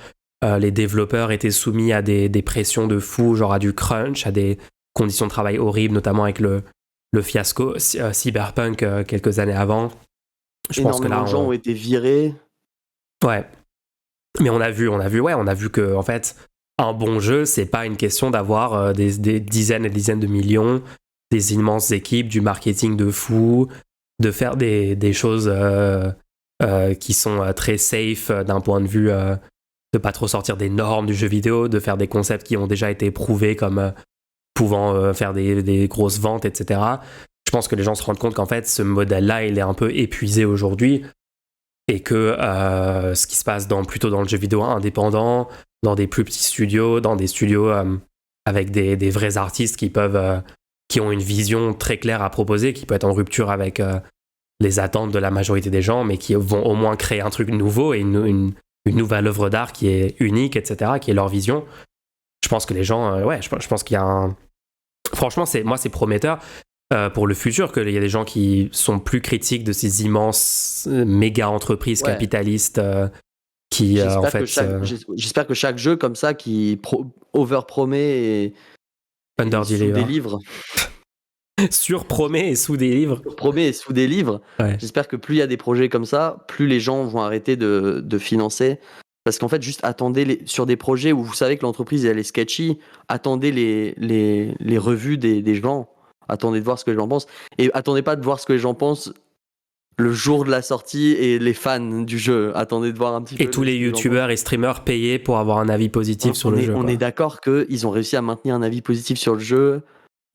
les développeurs étaient soumis à des pressions de fou, genre à du crunch, à des conditions de travail horribles, notamment avec le fiasco Cyberpunk quelques années avant. Je pense que là, de gens ont été virés. Ouais. Mais on a vu que en fait, un bon jeu, c'est pas une question d'avoir des dizaines et dizaines de millions, des immenses équipes, du marketing de fou, de faire des choses qui sont très safe d'un point de vue de pas trop sortir des normes du jeu vidéo, de faire des concepts qui ont déjà été prouvés comme pouvant faire des grosses ventes, etc. Je pense que les gens se rendent compte qu'en fait, ce modèle-là, il est un peu épuisé aujourd'hui et que ce qui se passe plutôt dans le jeu vidéo indépendant, dans des plus petits studios, dans des studios avec des vrais artistes qui ont une vision très claire à proposer, qui peut être en rupture avec les attentes de la majorité des gens, mais qui vont au moins créer un truc nouveau et une nouvelle œuvre d'art qui est unique, etc., qui est leur vision. Je pense que les gens, je pense qu'il y a un... Franchement, c'est prometteur pour le futur qu'il y a des gens qui sont plus critiques de ces immenses méga entreprises capitalistes qui, en fait... J'espère que chaque jeu comme ça qui over-promet et sous-délivre... Surpromet et sous-délivre. Surpromet et sous-délivre. Ouais. J'espère que plus il y a des projets comme ça, plus les gens vont arrêter de financer. Parce qu'en fait, juste attendez sur des projets où vous savez que l'entreprise elle est sketchy, attendez les revues des gens. Attendez de voir ce que les gens pensent. Et attendez pas de voir ce que les gens pensent le jour de la sortie et les fans du jeu. Attendez de voir un petit peu. Et tous les youtubeurs et streamers payés pour avoir un avis positif sur le jeu. On est d'accord qu'ils ont réussi à maintenir un avis positif sur le jeu.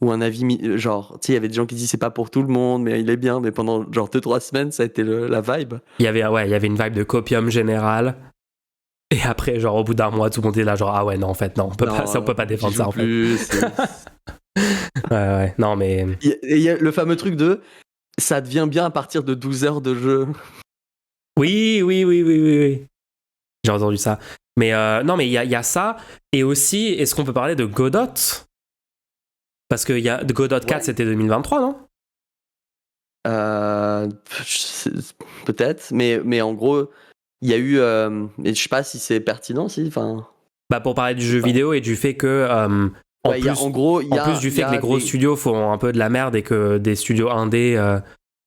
Ou un avis, genre, tu sais, il y avait des gens qui disaient c'est pas pour tout le monde, mais il est bien. Mais pendant genre 2-3 semaines, ça a été la vibe. Il y avait une vibe de copium général. Et après, genre, au bout d'un mois, tout le monde est là, genre, ah ouais, non, en fait, non, on peut pas défendre ça, en fait. ouais, non, mais... Il y a le fameux truc de, ça devient bien à partir de 12 heures de jeu. Oui. J'ai entendu ça. Mais non, mais il y a ça. Et aussi, est-ce qu'on peut parler de Godot ? Parce que Godot 4, c'était 2023, non ? Peut-être, mais en gros... Il y a eu, je sais pas si c'est pertinent, pour parler du jeu vidéo et du fait que, en plus du fait que les gros studios font un peu de la merde et que des studios indés,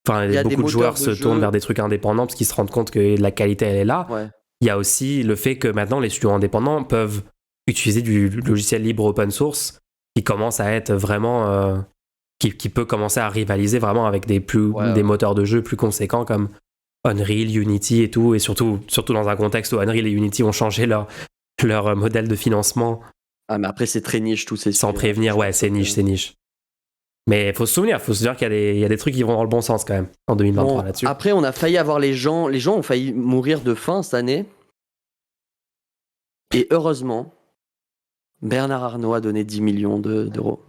beaucoup de joueurs se tournent vers des trucs indépendants parce qu'ils se rendent compte que la qualité elle est là. Ouais. Il y a aussi le fait que maintenant les studios indépendants peuvent utiliser du logiciel libre open source qui commence à être vraiment, qui peut commencer à rivaliser vraiment avec des moteurs de jeu plus conséquents comme Unreal, Unity et tout, et surtout dans un contexte où Unreal et Unity ont changé leur modèle de financement. Ah, mais après, c'est très niche, tous ces sans prévenir, c'est niche. Mais il faut se souvenir qu'il y a des trucs qui vont dans le bon sens quand même, en 2023 là-dessus. Après, on a failli avoir les gens ont failli mourir de faim cette année. Et heureusement, Bernard Arnault a donné 10 millions d'euros.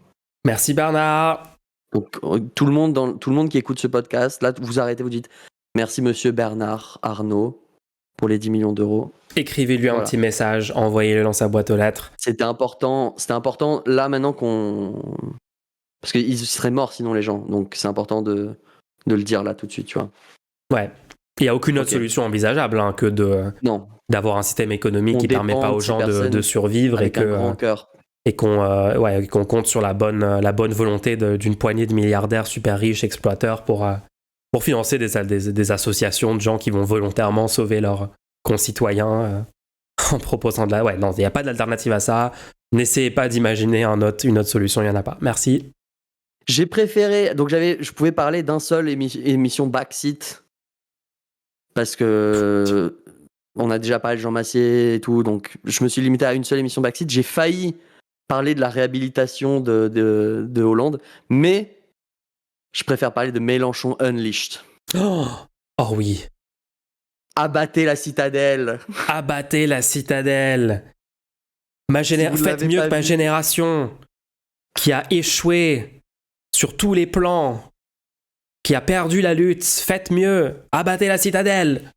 Merci Bernard. Donc, tout le monde qui écoute ce podcast, là, vous arrêtez, vous dites... Merci monsieur Bernard Arnault pour les 10 millions d'euros. Écrivez-lui un petit message, envoyez-le dans sa boîte aux lettres. C'était important là maintenant parce qu'ils seraient morts sinon les gens. Donc c'est important de le dire là tout de suite, tu vois. Ouais. Il n'y a aucune autre solution envisageable que d'avoir un système économique qui ne permet pas aux gens de survivre avec un grand cœur. Et qu'on compte sur la bonne volonté d'une poignée de milliardaires super riches exploiteurs pour financer des associations de gens qui vont volontairement sauver leurs concitoyens en proposant de la... Ouais, non, il n'y a pas d'alternative à ça. N'essayez pas d'imaginer une autre solution, il n'y en a pas. Merci. J'ai préféré... Donc je pouvais parler d'un seul émission Backseat parce que on a déjà parlé de Jean Massier et tout, donc je me suis limité à une seule émission Backseat. J'ai failli parler de la réhabilitation de Hollande, mais... Je préfère parler de Mélenchon Unleashed. Oh oui. Abattez la citadelle. Abattez la citadelle. Faites mieux que ma génération, qui a échoué sur tous les plans, qui a perdu la lutte. Faites mieux. Abattez la citadelle.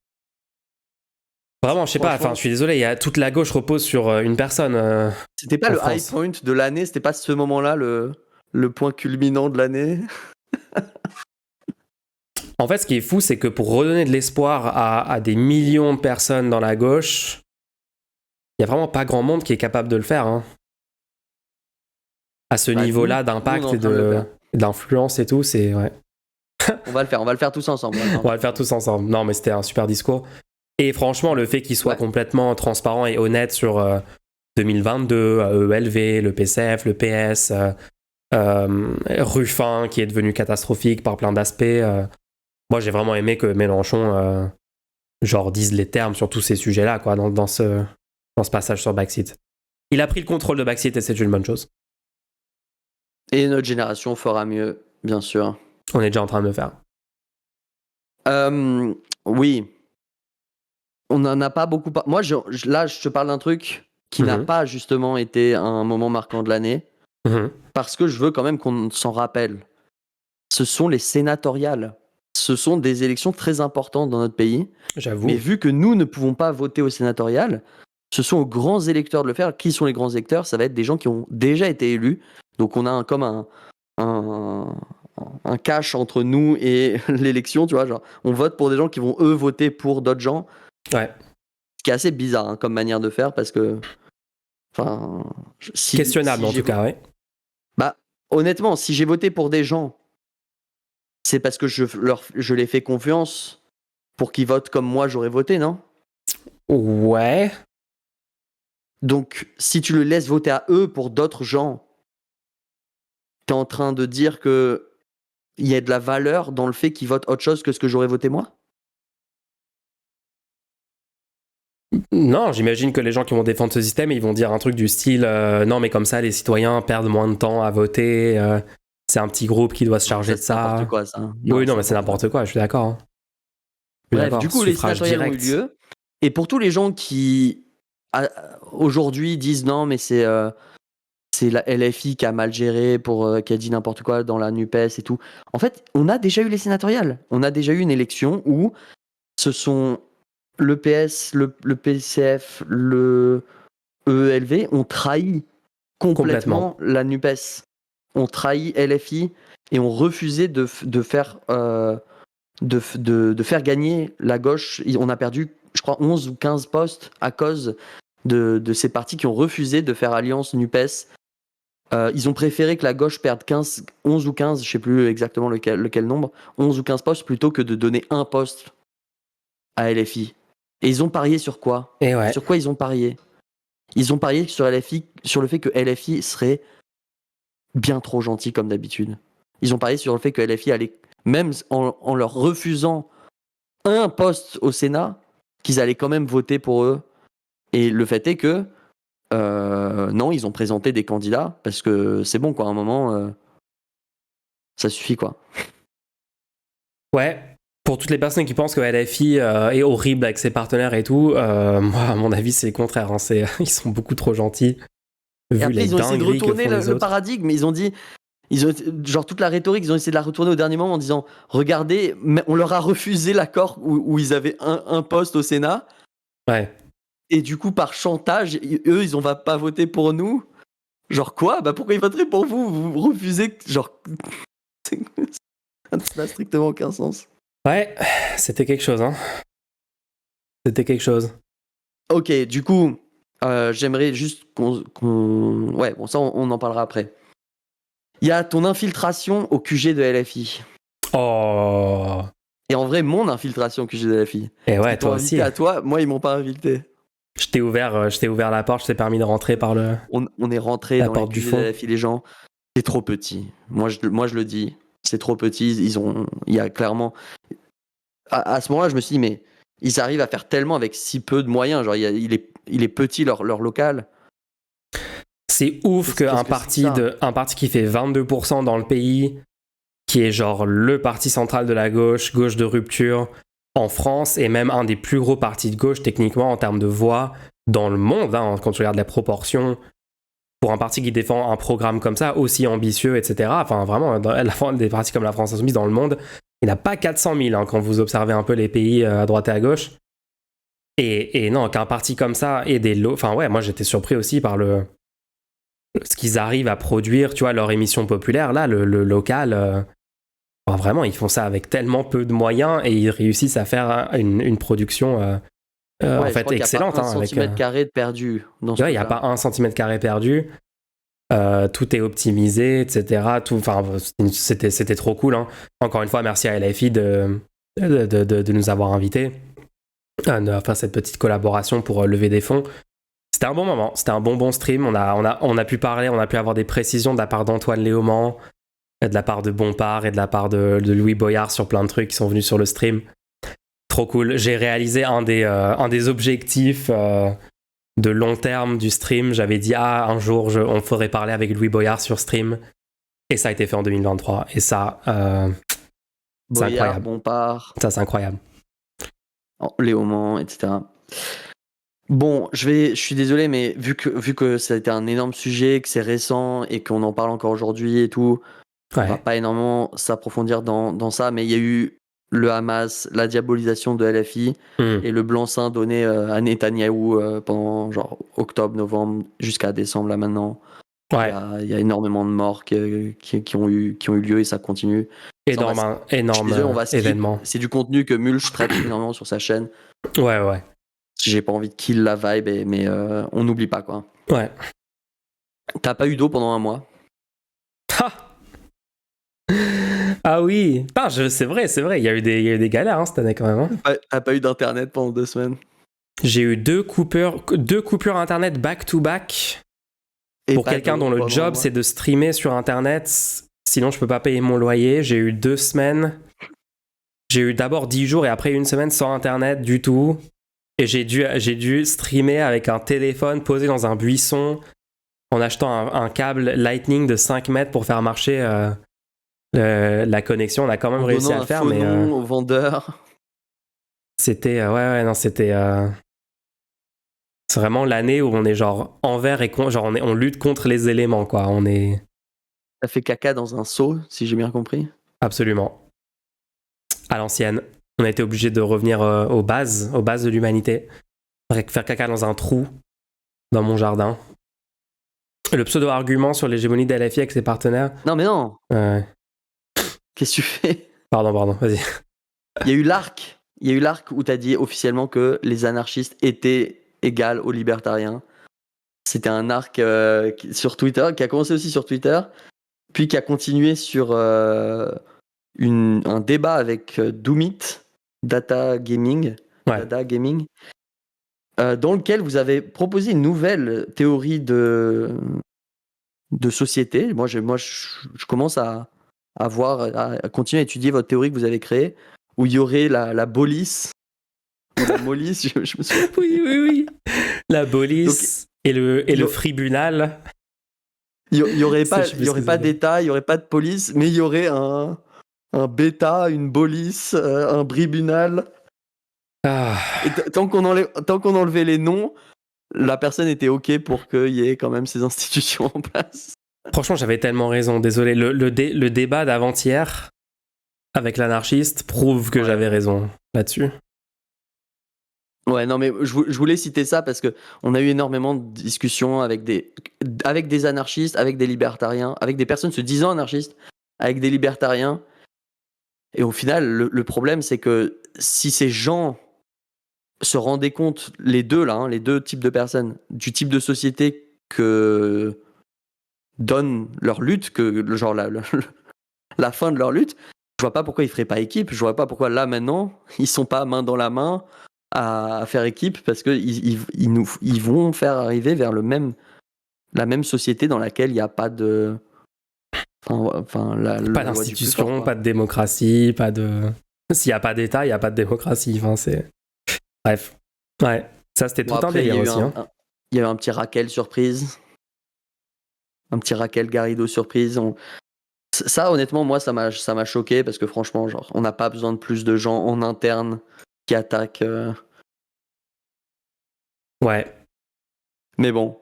Vraiment, je sais pas, je suis désolé, toute la gauche repose sur une personne. C'était pas le high point de l'année, c'était pas ce moment-là le point culminant de l'année. En fait, ce qui est fou, c'est que pour redonner de l'espoir à des millions de personnes dans la gauche, il n'y a vraiment pas grand monde qui est capable de le faire. à ce Bah, niveau-là nous, on est d'impact en et train de le faire. d'influence et tout, c'est ouais. On va le faire tous ensemble. On va le faire tous ensemble. Non, mais c'était un super discours. Et franchement, le fait qu'il soit Ouais. complètement transparent et honnête sur 2022, ELV, le PCF, le PS, Ruffin qui est devenu catastrophique par plein d'aspects. Moi, j'ai vraiment aimé que Mélenchon genre dise les termes sur tous ces sujets-là, quoi, dans ce passage sur Backseat. Il a pris le contrôle de Backseat et c'est une bonne chose. Et notre génération fera mieux, bien sûr. On est déjà en train de le faire. Oui. On n'en a pas beaucoup. Moi, là, je te parle d'un truc qui n'a pas justement été un moment marquant de l'année, parce que je veux quand même qu'on s'en rappelle. Ce sont les sénatoriales. Ce sont des élections très importantes dans notre pays. J'avoue. Mais vu que nous ne pouvons pas voter aux sénatoriales, ce sont aux grands électeurs de le faire. Qui sont les grands électeurs? Ça va être des gens qui ont déjà été élus. Donc on a comme un cash entre nous et l'élection, tu vois. Genre, on vote pour des gens qui vont, eux, voter pour d'autres gens. Ouais. Ce qui est assez bizarre comme manière de faire parce que. Questionnable en tout cas, ouais. Bah, honnêtement, si j'ai voté pour des gens, c'est parce que je les fais confiance pour qu'ils votent comme moi j'aurais voté, non? Ouais. Donc, si tu le laisses voter à eux pour d'autres gens, t'es en train de dire que il y a de la valeur dans le fait qu'ils votent autre chose que ce que j'aurais voté moi? Non, j'imagine que les gens qui vont défendre ce système, ils vont dire un truc du style non, mais comme ça, les citoyens perdent moins de temps à voter. C'est un petit groupe qui doit se charger de ça. C'est n'importe quoi, ça. Oui, non, mais c'est n'importe quoi, je suis d'accord. Hein. Bref, du coup, les sénatoriales ont eu lieu. Et pour tous les gens qui, aujourd'hui, disent non, mais c'est la LFI qui a mal géré, qui a dit n'importe quoi dans la NUPES et tout. En fait, on a déjà eu les sénatoriales. On a déjà eu une élection où ce sont le PS, le PCF, le EELV ont trahi complètement la NUPES. On trahi LFI et ont refusé de faire gagner la gauche. On a perdu, je crois, 11 ou 15 postes à cause de ces partis qui ont refusé de faire alliance NUPES. Ils ont préféré que la gauche perde 11 ou 15, je ne sais plus exactement lequel nombre, 11 ou 15 postes plutôt que de donner un poste à LFI. Et ils ont parié sur quoi? Sur quoi ils ont parié? Ils ont parié sur LFI, sur le fait que LFI serait bien trop gentil comme d'habitude. Ils ont parié sur le fait que LFI allait, même en leur refusant un poste au Sénat, qu'ils allaient quand même voter pour eux. Et le fait est que non, ils ont présenté des candidats parce que c'est bon, quoi. À un moment, ça suffit, quoi. Ouais. Pour toutes les personnes qui pensent que LFI est horrible avec ses partenaires et tout, moi, à mon avis, c'est le contraire. Hein. Ils sont beaucoup trop gentils. Et après, ils ont essayé de retourner le paradigme, mais genre toute la rhétorique, ils ont essayé de la retourner au dernier moment en disant regardez, on leur a refusé l'accord où ils avaient un poste au Sénat. Ouais. Et du coup, par chantage, eux, ils ont pas voté pour nous. Genre quoi? Bah pourquoi ils voteraient pour vous? Vous refusez, genre. Ça n'a strictement aucun sens. Ouais, c'était quelque chose, hein. C'était quelque chose. Ok, du coup, j'aimerais juste qu'on... Ouais, bon, ça, on en parlera après. Il y a ton infiltration au QG de LFI. Oh. Et en vrai, mon infiltration au QG de LFI. Et ouais, toi aussi. À toi, moi, ils m'ont pas invité. Je t'ai ouvert la porte, je t'ai permis de rentrer par le... On est rentré dans le QG de LFI, les gens. C'est trop petit. Moi, je le dis. C'est trop petit. Il y a clairement... À ce moment-là, je me suis dit, mais ils arrivent à faire tellement avec si peu de moyens. Genre, il est petit, leur local. C'est ouf qu'un parti qui fait 22% dans le pays, qui est genre le parti central de la gauche de rupture en France, et même un des plus gros partis de gauche techniquement en termes de voix dans le monde, hein, quand tu regardes les proportions, pour un parti qui défend un programme comme ça, aussi ambitieux, etc. Enfin, vraiment, des partis comme la France Insoumise dans le monde, il n'y en a pas 400 000 hein, quand vous observez un peu les pays à droite et à gauche. Et non, qu'un parti comme ça ait des lots... Enfin ouais, moi j'étais surpris aussi par ce qu'ils arrivent à produire, tu vois, leur émission populaire, là, le local... Enfin, vraiment, ils font ça avec tellement peu de moyens et ils réussissent à faire une production en fait excellente. Il n'y a pas un centimètre carré de perdu. Il n'y a pas 1 centimètre carré perdu. Tout est optimisé, etc. C'était trop cool. Hein. Encore une fois, merci à LFI de nous avoir invités à faire cette petite collaboration pour lever des fonds. C'était un bon moment, c'était un bon stream. On a pu parler, on a pu avoir des précisions de la part d'Antoine Léaumont, de la part de Bompard et de la part de Louis Boyard sur plein de trucs qui sont venus sur le stream. Trop cool. J'ai réalisé un des objectifs de long terme du stream. J'avais dit un jour on faudrait parler avec Louis Boyard sur stream, et ça a été fait en 2023. Et ça, c'est Boyard, incroyable. Bompard, Ça, c'est incroyable. Léaumont, etc. Bon, je suis désolé, mais vu que ça a été un énorme sujet, que c'est récent et qu'on en parle encore aujourd'hui et tout, on va pas énormément s'approfondir dans ça, mais il y a eu le Hamas, la diabolisation de LFI et le blanc-seing donné à Netanyahou pendant genre octobre, novembre, jusqu'à décembre là maintenant. Ouais. Il y a énormément de morts qui ont eu lieu et ça continue. Énorme événement. C'est du contenu que Mulch traite énormément sur sa chaîne. Ouais. J'ai pas envie de kill la vibe, mais on n'oublie pas quoi. Ouais. T'as pas eu d'eau pendant un mois? Ah oui. C'est vrai. Il y a eu des galères cette année quand même. Hein. T'as pas eu d'internet pendant 2 semaines? J'ai eu deux coupures internet back to back. Et pour quelqu'un dont le job c'est de streamer sur internet, sinon je peux pas payer mon loyer. J'ai eu 2 semaines. J'ai eu d'abord 10 jours et après 1 semaine sans internet du tout. Et j'ai dû streamer avec un téléphone posé dans un buisson en achetant un câble Lightning de 5 mètres pour faire marcher la connexion. On a quand même réussi à le faire, mais au vendeur. C'était c'est vraiment l'année où on est genre envers et genre on lutte contre les éléments quoi. T'as fait caca dans un seau, si j'ai bien compris. Absolument. À l'ancienne. On a été obligé de revenir aux bases de l'humanité. Faire caca dans un trou dans mon jardin. Le pseudo-argument sur l'hégémonie de LFI avec ses partenaires. Non, mais non. Qu'est-ce que tu fais? Pardon, vas-y. Il y a eu l'arc où t'as dit officiellement que les anarchistes étaient égales aux libertariens. C'était un arc sur Twitter, qui a commencé aussi sur Twitter, puis qui a continué sur un débat avec Doomit, Data Gaming, dans lequel vous avez proposé une nouvelle théorie de société. Moi, je commence à continuer à étudier votre théorie que vous avez créée, où il y aurait la police, ou la police, je me souviens. Oui. La police et le fribunal. Il y aurait pas d'État, il y aurait pas de police, mais il y aurait un bêta, une police, un bribunal. Et tant qu'on enlevait les noms, la personne était OK pour qu'il y ait quand même ces institutions en place. Franchement, j'avais tellement raison. Désolé. Le débat d'avant-hier avec l'anarchiste prouve que j'avais raison là-dessus. Ouais, non, mais je voulais citer ça parce que on a eu énormément de discussions avec des anarchistes, avec des libertariens, avec des personnes se disant anarchistes, avec des libertariens. Et au final, le problème, c'est que si ces gens se rendaient compte, les deux types de personnes, du type de société que donne leur lutte, que genre la fin de leur lutte, je vois pas pourquoi ils feraient pas équipe. Je vois pas pourquoi là maintenant ils sont pas main dans la main à faire équipe, parce que ils vont faire arriver vers la même société dans laquelle il n'y a pas de pas d'institution, pas de démocratie, pas de... S'il n'y a pas d'État, il n'y a pas de démocratie. C'est... Bref. Ouais. Ça, c'était tout un délire aussi. Il y a eu un petit Raquel surprise. Un petit Raquel Garrido surprise. Ça, honnêtement, moi, ça m'a choqué parce que franchement, genre, on n'a pas besoin de plus de gens en interne qui attaquent. Ouais. Mais bon.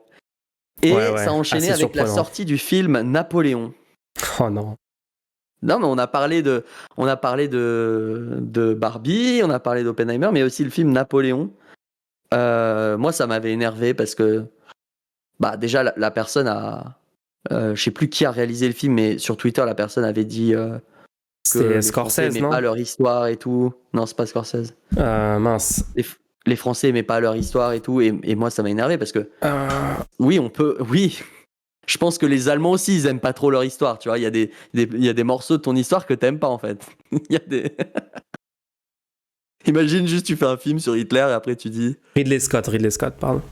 Et ça a enchaîné avec surprenant. La sortie du film Napoléon. Oh non. Non, mais on a parlé de Barbie, on a parlé d'Oppenheimer, mais aussi le film Napoléon. Moi, ça m'avait énervé parce que, déjà, la personne a... je sais plus qui a réalisé le film, mais sur Twitter, la personne avait dit que les Français n'aimaient pas leur histoire et tout. Non, c'est pas Scorsese. Mince. Les Français n'aimaient pas leur histoire et tout, et moi, ça m'a énervé parce que... Oui, on peut... Oui, Je pense que les Allemands aussi, ils aiment pas trop leur histoire, tu vois. Il y a des morceaux de ton histoire que t'aimes pas, en fait. Il y a des... Imagine juste, tu fais un film sur Hitler et après tu dis... Ridley Scott, pardon.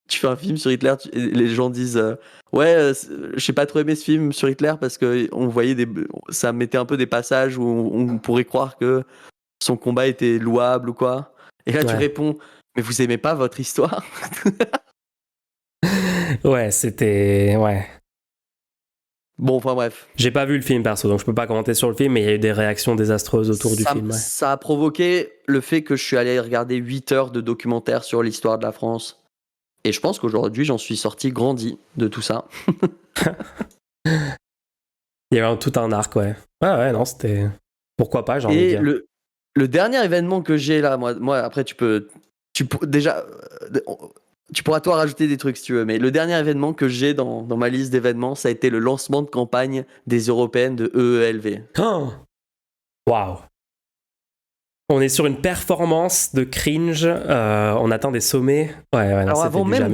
Tu fais un film sur Hitler, et les gens disent ouais, j'ai pas trop aimé ce film sur Hitler parce que on voyait ça mettait un peu des passages où on pourrait croire que son combat était louable ou quoi. Et là tu Ouais. réponds mais vous aimez pas votre histoire? Ouais, c'était... Ouais. Bon, enfin bref. J'ai pas vu le film perso, donc je peux pas commenter sur le film, mais il y a eu des réactions désastreuses autour du film. Ouais. Ça a provoqué le fait que je suis allé regarder 8 heures de documentaire sur l'histoire de la France. Et je pense qu'aujourd'hui, j'en suis sorti grandi de tout ça. Il y avait tout un arc, ouais. Ouais, non, c'était... Pourquoi pas, j'ai envie de Et dire. le dernier événement que j'ai là, moi après déjà, tu pourras toi rajouter des trucs si tu veux, mais le dernier événement que j'ai dans ma liste d'événements, ça a été le lancement de campagne des européennes de EELV. Oh waouh. On est sur une performance de cringe, on atteint des sommets. Ouais, non, Alors avant même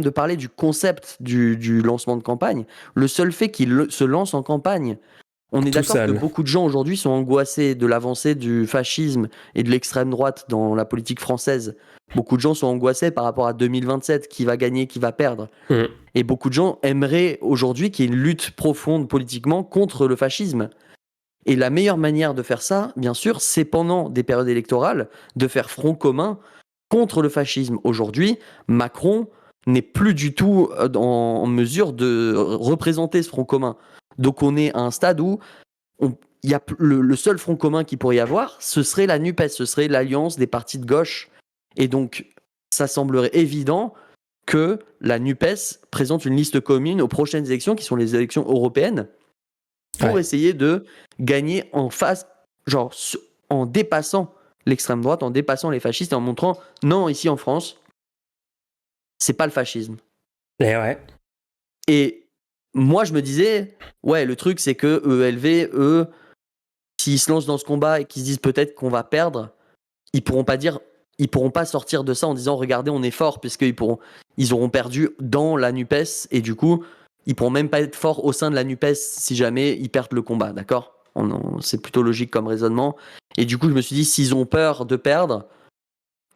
de parler du concept du lancement de campagne, le seul fait qu'il se lance en campagne, on est Tout d'accord que seul. beaucoup de gens aujourd'hui sont angoissés de l'avancée du fascisme et de l'extrême droite dans la politique française. Beaucoup de gens sont angoissés par rapport à 2027, qui va gagner, qui va perdre. Et beaucoup de gens aimeraient aujourd'hui qu'il y ait une lutte profonde politiquement contre le fascisme. Et la meilleure manière de faire ça, bien sûr, c'est pendant des périodes électorales, de faire front commun contre le fascisme. Aujourd'hui, Macron n'est plus du tout en mesure de représenter ce front commun. Donc on est à un stade où il y a le seul front commun qu'il pourrait y avoir, ce serait la NUPES, ce serait l'alliance des partis de gauche. Et donc, ça semblerait évident que la NUPES présente une liste commune aux prochaines élections, qui sont les élections européennes, pour essayer de gagner en face, genre en dépassant l'extrême droite, en dépassant les fascistes et en montrant, non, ici en France, c'est pas le fascisme. Et ouais. Et moi, je me disais, ouais, le truc, c'est que EELV, eux, s'ils se lancent dans ce combat et qu'ils se disent peut-être qu'on va perdre, ils pourront pas sortir de ça en disant, regardez, on est fort, ils auront perdu dans la NUPES et du coup, ils pourront même pas être forts au sein de la NUPES si jamais ils perdent le combat, d'accord? C'est plutôt logique comme raisonnement. Et du coup, je me suis dit, s'ils ont peur de perdre,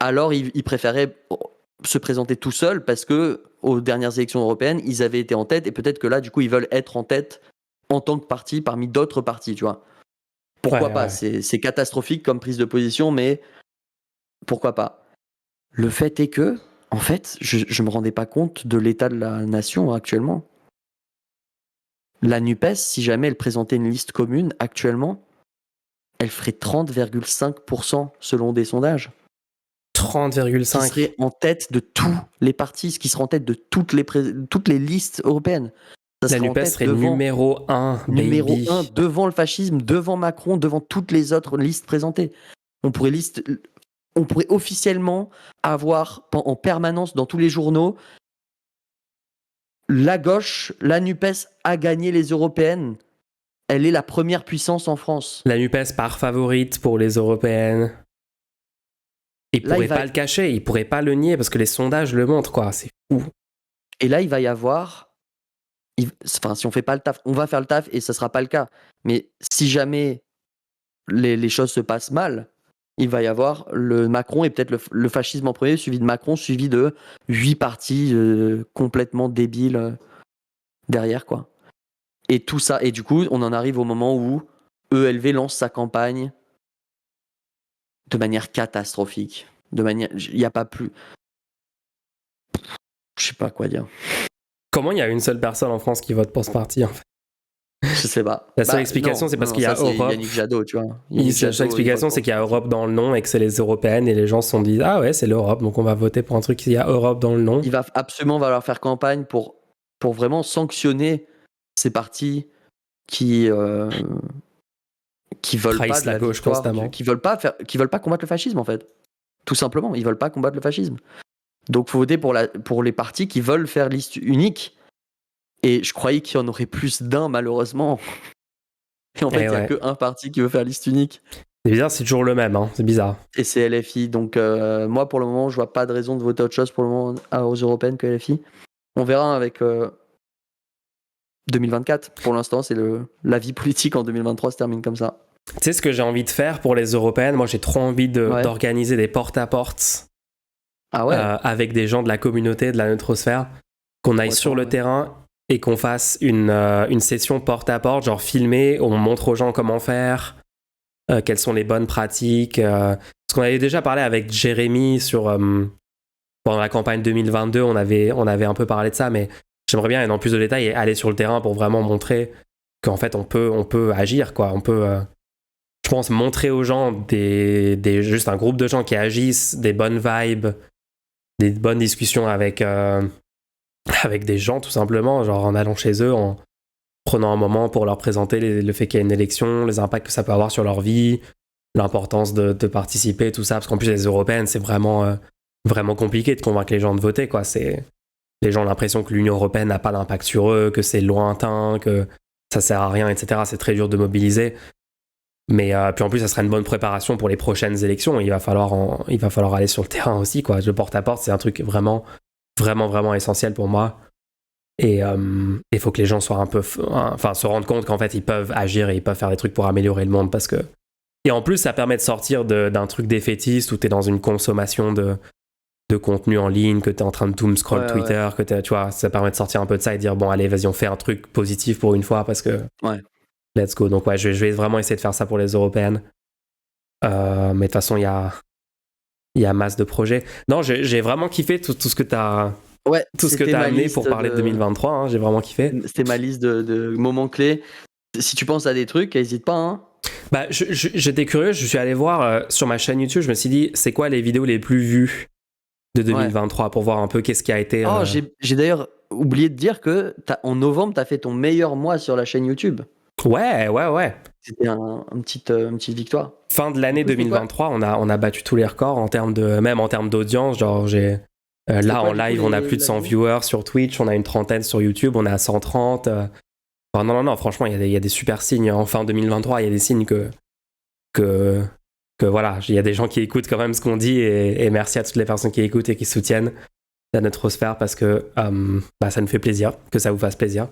alors ils préféraient se présenter tout seuls parce que aux dernières élections européennes, ils avaient été en tête et peut-être que là, du coup, ils veulent être en tête en tant que parti parmi d'autres partis, tu vois. Pourquoi pas? C'est catastrophique comme prise de position, mais pourquoi pas? Le fait est que, en fait, je me rendais pas compte de l'état de la nation actuellement. La NUPES, si jamais elle présentait une liste commune actuellement, elle ferait 30,5% selon des sondages. 30,5. Qui serait en tête de tous les partis, qui serait en tête de toutes les listes européennes. La NUPES serait numéro 1, numéro baby. 1 devant le fascisme, devant Macron, devant toutes les autres listes présentées. On pourrait officiellement avoir en permanence dans tous les journaux la gauche, la NUPES a gagné les européennes. Elle est la première puissance en France. La NUPES part favorite pour les européennes. Il pourrait pas le cacher, il pourrait pas le nier parce que les sondages le montrent, quoi. C'est fou. Et là, il va y avoir... si on fait pas le taf, on va faire le taf et ça sera pas le cas. Mais si jamais les choses se passent mal, il va y avoir le Macron et peut-être le fascisme en premier, suivi de Macron, suivi de 8 partis complètement débiles derrière, quoi. Et tout ça, et du coup, on en arrive au moment où EELV lance sa campagne de manière catastrophique. Il n'y a pas plus... Je sais pas quoi dire. Comment il y a une seule personne en France qui vote pour ce parti, en fait? Je sais pas. La seule explication, c'est parce qu'il y a Europe. Yannick Jadot, tu vois. La seule explication, c'est qu'il y a Europe dans le nom et que c'est les européennes et les gens se sont dit, ah ouais, c'est l'Europe, donc on va voter pour un truc qui a Europe dans le nom. Il va absolument falloir faire campagne pour vraiment sanctionner ces partis qui veulent trahissent pas de la gauche victoire, constamment. qui veulent pas combattre le fascisme, en fait. Tout simplement, ils veulent pas combattre le fascisme. Donc faut voter pour les partis qui veulent faire liste unique. Et je croyais qu'il y en aurait plus d'un, malheureusement. Et en fait, il n'y a qu'un parti qui veut faire liste unique. C'est bizarre, c'est toujours le même, hein. C'est bizarre. Et c'est LFI. Donc moi, pour le moment, je vois pas de raison de voter autre chose pour le moment aux européennes que LFI. On verra avec 2024. Pour l'instant, c'est la vie politique en 2023 se termine comme ça. Tu sais ce que j'ai envie de faire pour les européennes? Moi, j'ai trop envie Ouais. d'organiser des porte-à-porte Ah ouais. avec des gens de la communauté, de la neutrosphère, qu'on aille Ouais, sur le ouais. terrain et qu'on fasse une session porte-à-porte, genre filmée, où on montre aux gens comment faire, quelles sont les bonnes pratiques. Parce qu'on avait déjà parlé avec Jérémy pendant la campagne 2022, on avait un peu parlé de ça, mais j'aimerais bien aller dans plus de détails et aller sur le terrain pour vraiment montrer qu'en fait on peut agir, quoi. On peut, je pense, montrer aux gens juste un groupe de gens qui agissent, des bonnes vibes, des bonnes discussions avec des gens, tout simplement, genre en allant chez eux, en prenant un moment pour leur présenter le fait qu'il y a une élection, les impacts que ça peut avoir sur leur vie, l'importance de participer, tout ça, parce qu'en plus les européennes, c'est vraiment compliqué de convaincre les gens de voter, quoi. Les gens ont l'impression que l'Union européenne n'a pas d'impact sur eux, que c'est lointain, que ça sert à rien, etc. C'est très dur de mobiliser. Mais puis en plus, ça sera une bonne préparation pour les prochaines élections. Il va falloir aller sur le terrain aussi, quoi. Le porte-à-porte, c'est un truc vraiment, vraiment, vraiment essentiel pour moi. Et il faut que les gens soient se rendent compte qu'en fait, ils peuvent agir et ils peuvent faire des trucs pour améliorer le monde. Et en plus, ça permet de sortir d'un truc défaitiste où t'es dans une consommation de contenu en ligne, que t'es en train de doom scroll Twitter, que tu vois, ça permet de sortir un peu de ça et dire bon, allez, vas-y, on fait un truc positif pour une fois parce que let's go. Donc ouais, je vais vraiment essayer de faire ça pour les européennes. Mais de toute façon, il y a masse de projets. Non, j'ai vraiment kiffé tout ce que t'as amené pour parler de 2023. Hein, j'ai vraiment kiffé. C'était ma liste de moments clés. Si tu penses à des trucs, n'hésite pas. Hein. Bah, j'étais curieux, je suis allé voir sur ma chaîne YouTube, je me suis dit, c'est quoi les vidéos les plus vues de 2023 pour voir un peu qu'est-ce qui a été... Oh, j'ai d'ailleurs oublié de dire que en novembre, tu as fait ton meilleur mois sur la chaîne YouTube. Ouais. C'était une petite victoire. Fin de l'année 2023, on a battu tous les records même en termes d'audience. Genre, là, en live, on a plus de 100 viewers sur Twitch, on a une trentaine sur YouTube, on a 130. Enfin, non, franchement, il y a des super signes. En fin 2023, il y a des signes que voilà, il y a des gens qui écoutent quand même ce qu'on dit et merci à toutes les personnes qui écoutent et qui soutiennent la neutrosphère parce que ça nous fait plaisir, que ça vous fasse plaisir.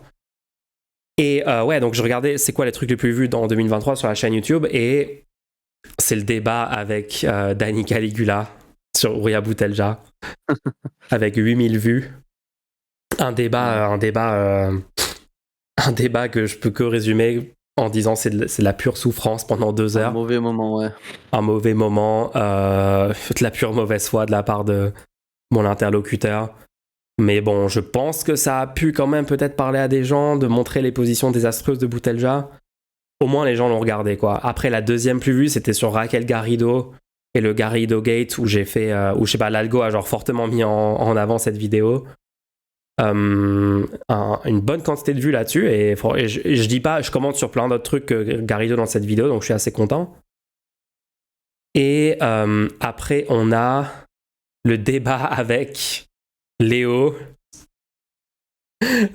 Et ouais, donc je regardais c'est quoi les trucs les plus vus dans 2023 sur la chaîne YouTube et c'est le débat avec Dani Caligula sur Ouria Boutelja avec 8000 vues. Un débat que je peux que résumer en disant c'est de la pure souffrance pendant 2 heures. Un mauvais moment, ouais. Un mauvais moment, de la pure mauvaise foi de la part de mon interlocuteur. Mais bon, je pense que ça a pu quand même peut-être parler à des gens, de montrer les positions désastreuses de Boutelja. Au moins, les gens l'ont regardé, quoi. Après, la deuxième plus vue, c'était sur Raquel Garrido et le Garrido Gate où j'ai fait... où, je sais pas, l'algo a genre fortement mis en avant cette vidéo. Une bonne quantité de vues là-dessus et je dis pas, je commente sur plein d'autres trucs que Garrido dans cette vidéo, donc je suis assez content. Et après, on a le débat avec Léo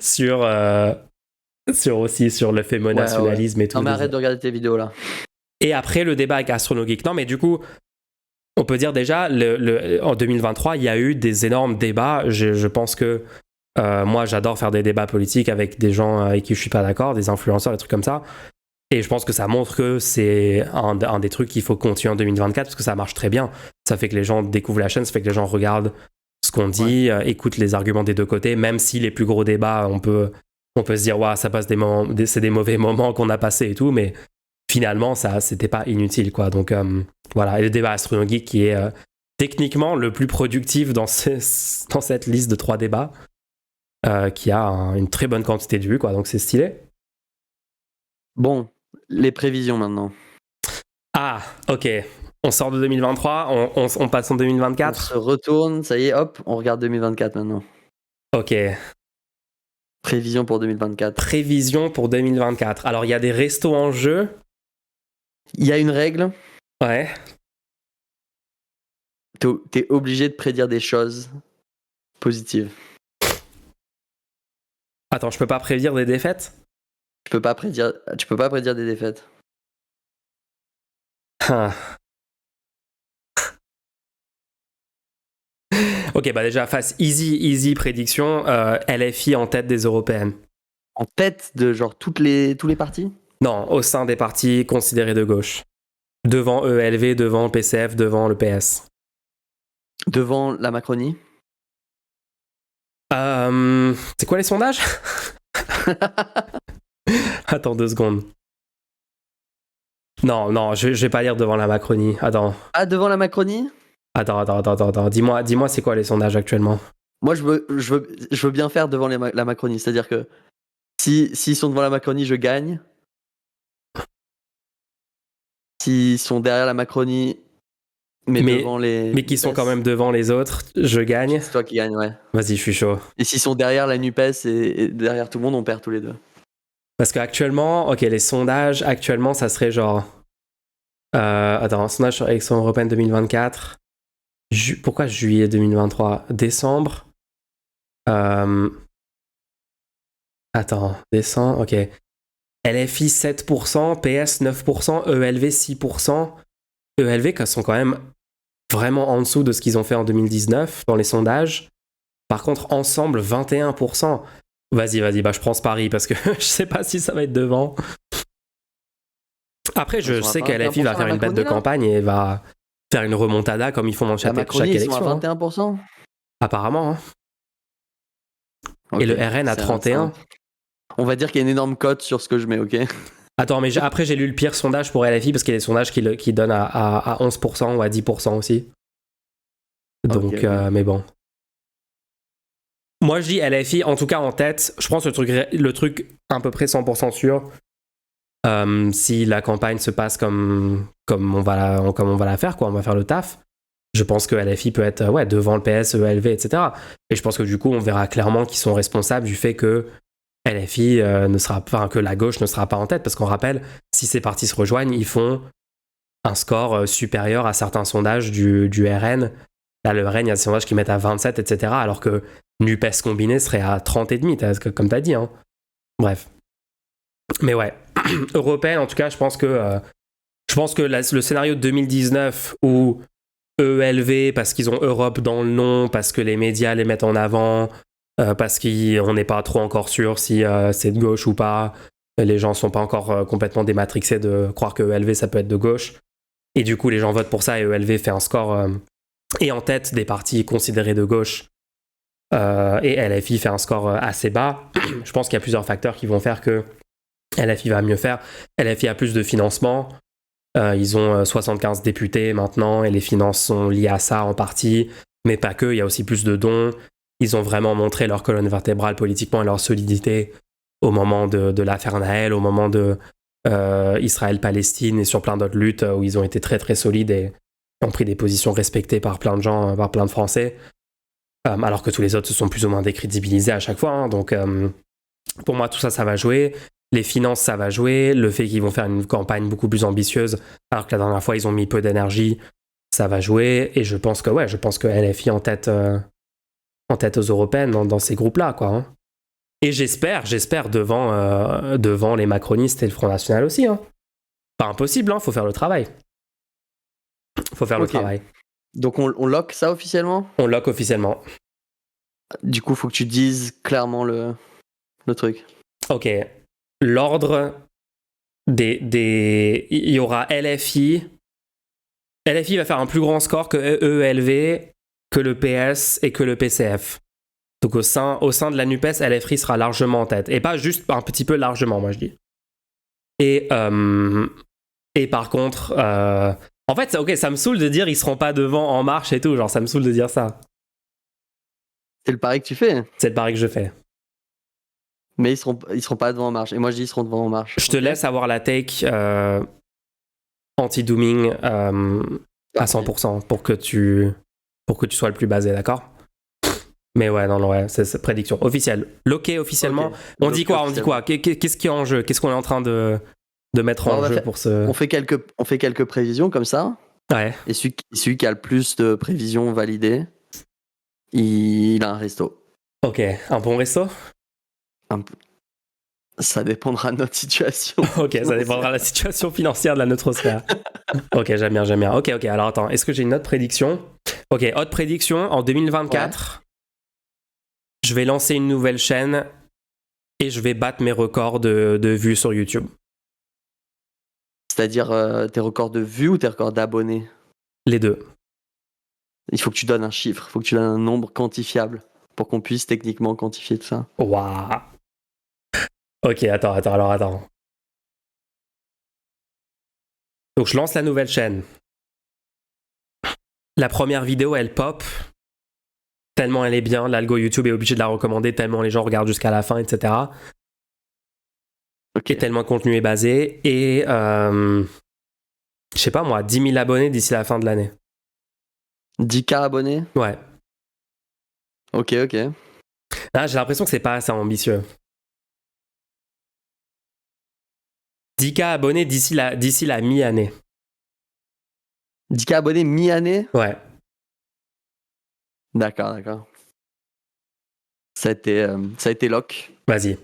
sur le fémonationalisme et tout. Non mais arrête de regarder tes vidéos là. Et après le débat avec AstronoGeek. Non mais du coup, on peut dire déjà, en 2023, il y a eu des énormes débats. Je pense que moi, j'adore faire des débats politiques avec des gens avec qui je suis pas d'accord, des influenceurs, des trucs comme ça. Et je pense que ça montre que c'est un des trucs qu'il faut continuer en 2024 parce que ça marche très bien. Ça fait que les gens découvrent la chaîne, ça fait que les gens regardent ce qu'on dit, écoutent les arguments des deux côtés, même si les plus gros débats, on peut se dire, ouais, ça passe c'est des mauvais moments qu'on a passés et tout, mais finalement, ça, c'était pas inutile, quoi. Donc, voilà. Et le débat astronomique qui est techniquement le plus productif dans cette liste de 3 débats, qui a une très bonne quantité de vues, quoi. Donc, c'est stylé. Bon, les prévisions maintenant. Ah, ok. On sort de 2023, on passe en 2024. On se retourne, ça y est, hop, on regarde 2024 maintenant. Ok. Prévision pour 2024. Prévision pour 2024. Alors, il y a des restos en jeu. Il y a une règle. Ouais. T'es obligé de prédire des choses positives. Attends, je peux pas prédire des défaites ? Tu peux pas prédire des défaites. Ok, bah déjà, face easy prédiction, LFI en tête des européennes. En tête de genre tous les partis? Non, au sein des partis considérés de gauche. Devant ELV, devant le PCF, devant le PS. Devant la Macronie? C'est quoi les sondages? Attends 2 secondes. Non, je vais pas lire devant la Macronie. Attends. Ah, devant la Macronie? Attends. Dis-moi c'est quoi les sondages actuellement? Moi, je veux bien faire devant la Macronie. C'est-à-dire que s'ils sont devant la Macronie, je gagne. S'ils sont derrière la Macronie, mais devant les... Mais qui sont quand même devant les autres, je gagne. C'est toi qui gagne, ouais. Vas-y, je suis chaud. Et s'ils sont derrière la NUPES et derrière tout le monde, on perd tous les deux. Parce qu'actuellement, ok, les sondages, actuellement, ça serait genre... Attends, sondage sur l'élection européenne 2024. Pourquoi juillet 2023? Décembre. Attends, décembre, ok. LFI 7%, PS 9%, ELV 6%. ELV qui sont quand même vraiment en dessous de ce qu'ils ont fait en 2019 dans les sondages. Par contre, ensemble, 21%. Vas-y, bah je prends ce pari parce que je sais pas si ça va être devant. Après, je sais que LFI va faire une bête de campagne et va faire une remontada comme ils font dans chaque élection. Ils sont à 21%. Apparemment. Hein. Okay. Et le RN à 31%. On va dire qu'il y a une énorme cote sur ce que je mets, ok? Attends, mais après j'ai lu le pire sondage pour LFI parce qu'il y a des sondages qui donnent à 11% ou à 10% aussi. Donc, okay. Mais bon. Moi je dis LFI, en tout cas en tête, je pense le truc à peu près 100% sûr. Si la campagne se passe comme on va la faire, quoi, on va faire le taf. Je pense que LFI peut être devant le PS, ELV, etc. Et je pense que du coup on verra clairement qu'ils sont responsables du fait que LFI que la gauche ne sera pas en tête, parce qu'on rappelle, si ces partis se rejoignent, ils font un score supérieur à certains sondages du RN. Là, le RN, il y a des sondages qui mettent à 27, etc. Alors que NUPES combiné serait à 30,5, comme tu as dit. Hein. Bref. Mais ouais, européenne, en tout cas, je pense que le scénario de 2019 où ELV, parce qu'ils ont Europe dans le nom, parce que les médias les mettent en avant... parce qu'on n'est pas trop encore sûr si c'est de gauche ou pas. Les gens ne sont pas encore complètement dématrixés de croire que ELV ça peut être de gauche. Et du coup, les gens votent pour ça et ELV fait un score et en tête des partis considérés de gauche. Et LFI fait un score assez bas. Je pense qu'il y a plusieurs facteurs qui vont faire que LFI va mieux faire. LFI a plus de financement. Ils ont 75 députés maintenant et les finances sont liées à ça en partie. Mais pas que, il y a aussi plus de dons. Ils ont vraiment montré leur colonne vertébrale politiquement et leur solidité au moment de l'affaire Naël, au moment de Israël-Palestine et sur plein d'autres luttes où ils ont été très très solides et ont pris des positions respectées par plein de gens, par plein de Français, alors que tous les autres se sont plus ou moins décrédibilisés à chaque fois. Hein. Donc pour moi tout ça, ça va jouer. Les finances, ça va jouer. Le fait qu'ils vont faire une campagne beaucoup plus ambitieuse, alors que la dernière fois ils ont mis peu d'énergie, ça va jouer. Et je pense que LFI en tête aux européennes dans ces groupes-là, quoi. Hein. Et j'espère devant les macronistes et le Front National aussi. Hein. Pas impossible, hein, faut faire le travail. Le travail. Donc on lock ça officiellement ? On lock officiellement. Du coup, faut que tu dises clairement le truc. Ok. L'ordre il y aura LFI. LFI va faire un plus grand score que EELV, que le PS et que le PCF. Donc au sein de la NUPES, LFI sera largement en tête. Et pas juste un petit peu largement, moi je dis. Et par contre, en fait, ça me saoule de dire ils seront pas devant En Marche et tout. Genre, ça me saoule de dire ça. C'est le pari que tu fais. C'est le pari que je fais. Mais ils seront pas devant En Marche. Et moi je dis ils seront devant En Marche. Je te laisse avoir la take anti-dooming à 100% pour que tu sois le plus basé, d'accord ? Mais ouais, non, c'est prédiction officielle. Loqué officiellement. Okay. On dit quoi ? Qu'est-ce qui est en jeu ? Qu'est-ce qu'on est en train de mettre en jeu pour ce... On fait quelques prévisions comme ça. Ouais. Et celui qui a le plus de prévisions validées, il a un resto. Ok, un bon resto ? Ça dépendra de notre situation. Ok, ça dépendra de la situation financière de la neutrosphère. Ok, j'aime bien. Ok, alors attends, est-ce que j'ai une autre prédiction ? Ok, autre prédiction, en 2024, je vais lancer une nouvelle chaîne et je vais battre mes records de vues sur YouTube. C'est-à-dire tes records de vues ou tes records d'abonnés? Les deux. Il faut que tu donnes un chiffre, il faut que tu donnes un nombre quantifiable pour qu'on puisse techniquement quantifier tout ça. Waouh. Ok, attends. Donc je lance la nouvelle chaîne. La première vidéo, elle pop. Tellement elle est bien, l'algo YouTube est obligé de la recommander, tellement les gens regardent jusqu'à la fin, etc. Ok. Et tellement le contenu est basé. Et je sais pas moi, 10 000 abonnés d'ici la fin de l'année. 10K abonnés? Ouais. Ok. Ah, j'ai l'impression que c'est pas assez ambitieux. 10K abonnés d'ici la mi-année. 10K abonnés mi-année? Ouais. D'accord. Ça a été lock. Vas-y.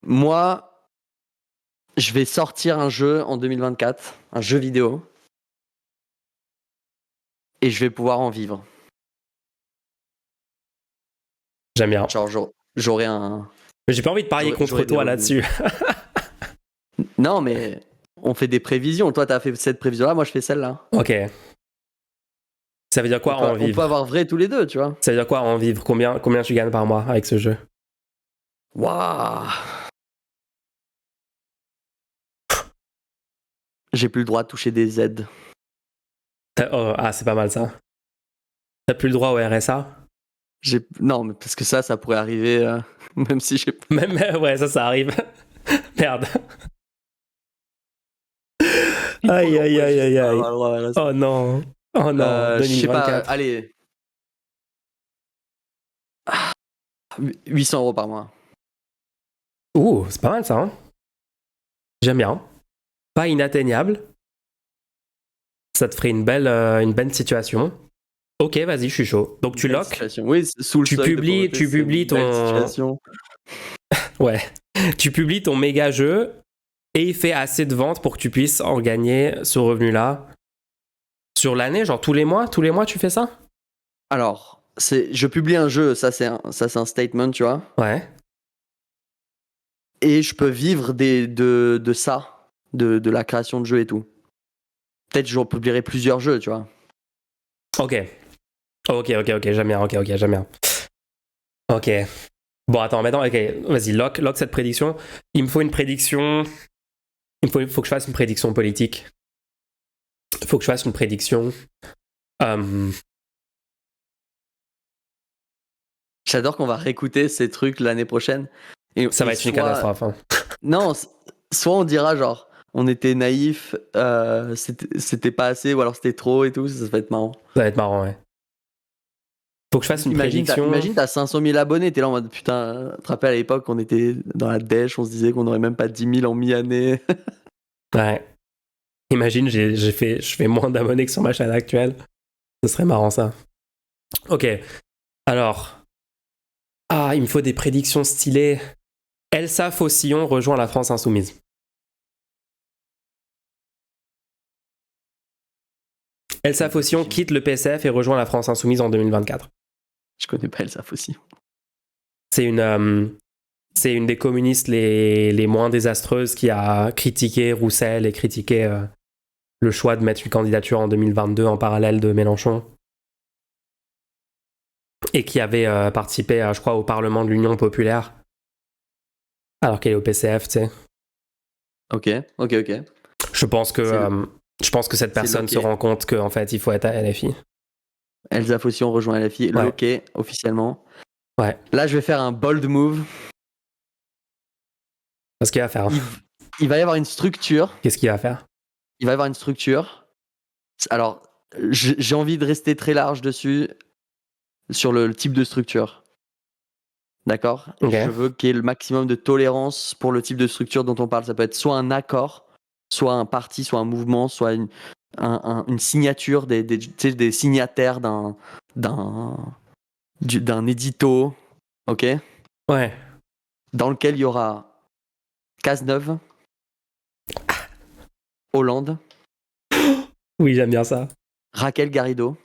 Moi, je vais sortir un jeu en 2024, un jeu vidéo, et je vais pouvoir en vivre. J'aime bien. Genre, j'aurai un... Mais j'ai pas envie de parier contre j'aurais des toi revenus. là-dessus. Non, mais on fait des prévisions. Toi, t'as fait cette prévision-là, moi, je fais celle-là. Ok. Ça veut dire quoi en On peut vivre? avoir vrai tous les deux, tu vois. Ça veut dire quoi en vivre? Combien tu gagnes par mois avec ce jeu? Waouh! J'ai plus le droit de toucher des aides. Ah, c'est pas mal ça. T'as plus le droit au RSA? Non, mais parce que ça pourrait arriver, même si j'ai... Même, ouais, ça arrive. Merde. Aïe. Oh non. Oh non, Je sais pas, 2024. allez. 800 € par mois. Ouh, c'est pas mal ça, hein? J'aime bien. Pas inatteignable. Ça te ferait une belle situation. Ok, vas-y, je suis chaud. Donc tu Belle lock. situation. Oui, sous le Tu seuil de publies- pauvreté, tu c'est une publies belle ton- situation. Ouais. Tu publies ton méga jeu et il fait assez de ventes pour que tu puisses en gagner ce revenu-là. Sur l'année, genre tous les mois tu fais ça? Alors, je publie un jeu, ça c'est un statement, tu vois. Ouais. Et je peux vivre de ça, de la création de jeux et tout. Peut-être que je publierai plusieurs jeux, tu vois. Ok, j'aime bien, j'aime bien. Ok. Bon, attends, maintenant, ok, vas-y, lock cette prédiction. Il me faut une prédiction. Il faut que je fasse une prédiction politique. Il faut que je fasse une prédiction. J'adore qu'on va réécouter ces trucs l'année prochaine. Ça va être une catastrophe. Hein. Non, soit on dira genre, on était naïf, c'était pas assez, ou alors c'était trop et tout, ça va être marrant. Ça va être marrant, ouais. Faut que je fasse une prédiction. Imagine, t'as 500 000 abonnés, t'es là en mode putain, tu te rappelles à l'époque, on était dans la dèche, on se disait qu'on aurait même pas 10 000 en mi-année. Ouais. Imagine, je fais moins d'abonnés que sur ma chaîne actuelle. Ce serait marrant, ça. Ok. Alors. Ah, il me faut des prédictions stylées. Elsa Faucillon rejoint la France Insoumise. Elsa Faucillon quitte le PCF et rejoint la France Insoumise en 2024. Je connais pas Elsa Faucillon. C'est une des communistes les moins désastreuses qui a critiqué Roussel et critiqué le choix de mettre une candidature en 2022 en parallèle de Mélenchon. Et qui avait participé, je crois, au Parlement de l'Union populaire. Alors qu'elle est au PCF, tu sais. Ok. Je pense que cette personne se rend compte qu'en fait, il faut être à LFI. Elsa Faucillon rejoint LFI, Ouais. loqué officiellement. Ouais. Là, je vais faire un bold move. Qu'est-ce qu'il va faire? Il va y avoir une structure. Qu'est-ce qu'il va faire? Il va y avoir une structure. Alors, j'ai envie de rester très large dessus, sur le type de structure. D'accord? Okay. Je veux qu'il y ait le maximum de tolérance pour le type de structure dont on parle. Ça peut être soit un accord, soit un parti, soit un mouvement, soit une signature, des signataires d'un édito, ok? Ouais. Dans lequel il y aura Cazeneuve, Hollande, Oui, j'aime bien ça. Raquel Garrido,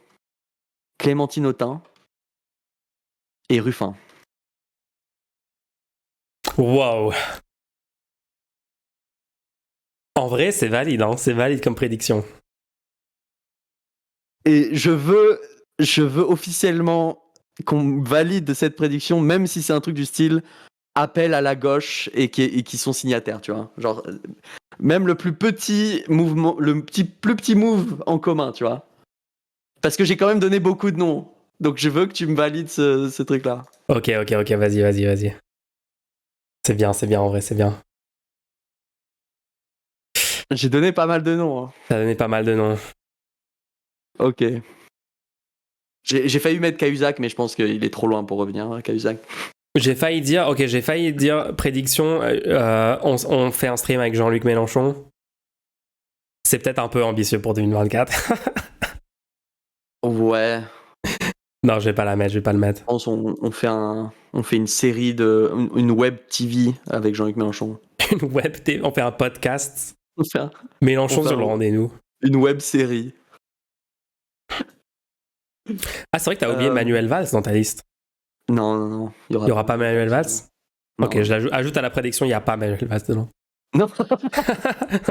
Clémentine Autain et Ruffin. Wow. En vrai, c'est valide, hein. C'est valide comme prédiction. Et je veux officiellement qu'on valide cette prédiction, même si c'est un truc du style appel à la gauche et qui sont signataires, tu vois. Genre, même le plus petit mouvement, plus petit move en commun, tu vois. Parce que j'ai quand même donné beaucoup de noms. Donc je veux que tu me valides ce truc-là. Ok, vas-y. C'est bien, en vrai, c'est bien. J'ai donné pas mal de noms. Hein. T'as donné pas mal de noms. Ok. J'ai failli mettre Cahuzac, mais je pense qu'il est trop loin pour revenir, hein, Cahuzac. J'ai failli dire prédiction, on fait un stream avec Jean-Luc Mélenchon. C'est peut-être un peu ambitieux pour 2024. Ouais. Non, je vais pas le mettre. Je pense on fait une série une web TV avec Jean-Luc Mélenchon. Une web TV, on fait un podcast. On Mélenchon sur le rendez-vous. Une web série. Ah, c'est vrai que t'as oublié Manuel Valls dans ta liste. Non. Il y aura pas Manuel Valls. Non. Ok, je l'ajoute à la prédiction, il n'y a pas Manuel Valls dedans. Non. Non,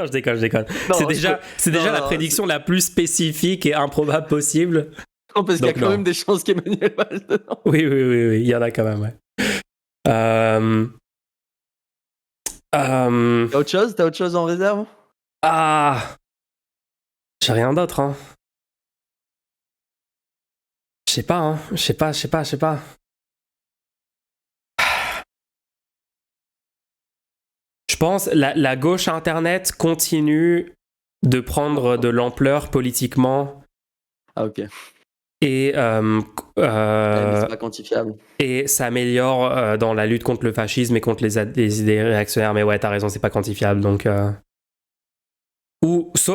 je déconne. Non, c'est déjà la prédiction la plus spécifique et improbable possible. Non, parce qu'il y a quand même des chances qu'il y ait Manuel Valls dedans. Oui, il y en a quand même, ouais. T'as autre chose en réserve? Ah, j'ai rien d'autre, hein. Je sais pas. Je pense la gauche internet continue de prendre de l'ampleur politiquement. Ah, ok. Et mais c'est pas quantifiable. Et s'améliore dans la lutte contre le fascisme et contre les idées réactionnaires. Mais ouais, t'as raison, c'est pas quantifiable. Donc,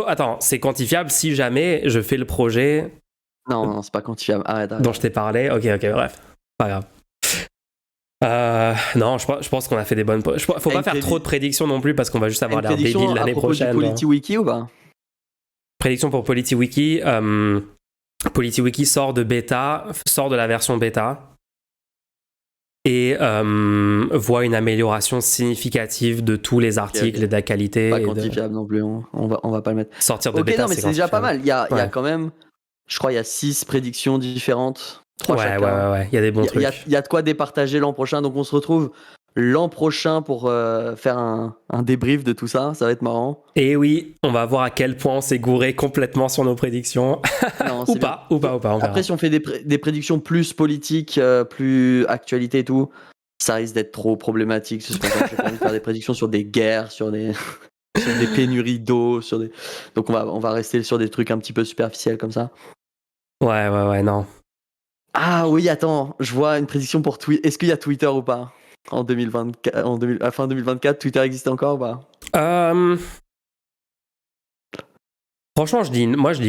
attends, c'est quantifiable si jamais je fais le projet. Non, c'est pas quantifiable. Arrête. Dont je t'ai parlé. Ok, bref, pas grave. Non, je pense qu'on a fait des bonnes. Faut pas faire trop de prédictions non plus parce qu'on va juste avoir l'air débile l'année prochaine. PolityWiki ou pas? Prédiction pour PolityWiki. PolityWiki sort de la version bêta et voit une amélioration significative de tous les articles et de la qualité. Pas quantifiable non plus, on va pas le mettre. Sortir de bêta, non, mais c'est déjà pas mal. Il y a quand même, je crois, il y a 6 prédictions différentes. 3 chacun. Ouais, il y a des bons trucs. Il y a de quoi départager l'an prochain, donc on se retrouve l'an prochain pour faire un débrief de tout ça. Ça va être marrant. Et oui, on va voir à quel point on s'est gouré complètement sur nos prédictions. Non, ou pas, on verra. Après, si on fait des prédictions plus politiques, plus actualité et tout, ça risque d'être trop problématique. J'ai pas envie de faire des prédictions sur des guerres, sur des pénuries d'eau, donc on va rester sur des trucs un petit peu superficiels comme ça. Ouais, non. Ah oui, attends, je vois une prédiction pour Twitter. Est-ce qu'il y a Twitter ou pas en 2024, à fin 2024, Twitter existe encore ou pas? Franchement, je dis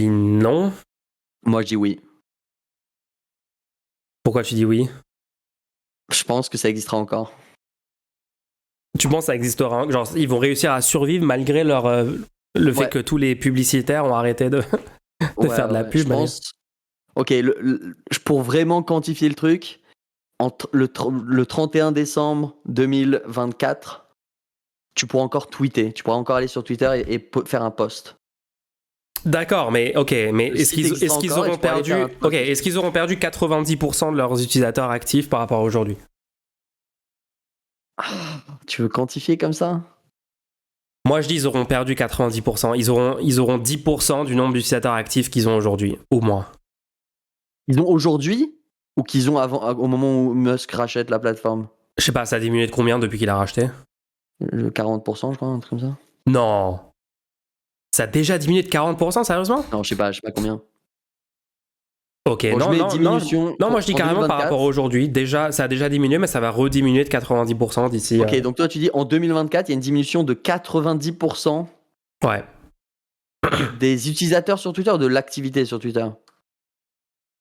non. Moi, je dis oui. Pourquoi tu dis oui? Je pense que ça existera encore. Tu penses que ça existera? Genre, ils vont réussir à survivre malgré le fait que tous les publicitaires ont arrêté de faire de la pub? Je pense. Ok, pour vraiment quantifier le truc, le 31 décembre 2024, tu pourras encore tweeter. Tu pourras encore aller sur Twitter et faire un post. D'accord, mais est-ce qu'ils auront perdu 90% de leurs utilisateurs actifs par rapport à aujourd'hui? Tu veux quantifier comme ça? Moi, je dis ils auront perdu 90%. Ils auront 10% du nombre d'utilisateurs actifs qu'ils ont aujourd'hui, ou moins. Ils ont aujourd'hui ou qu'ils ont avant, au moment où Musk rachète la plateforme? Je sais pas, ça a diminué de combien depuis qu'il a racheté? 40%, je crois, un truc comme ça. Non. Ça a déjà diminué de 40%, sérieusement? Non, je sais pas combien. Ok, non, moi je dis carrément 2024, par rapport à aujourd'hui. Déjà, ça a déjà diminué, mais ça va rediminuer de 90% d'ici. Ok, donc toi tu dis en 2024, il y a une diminution de 90%. Ouais. Des utilisateurs sur Twitter ou de l'activité sur Twitter?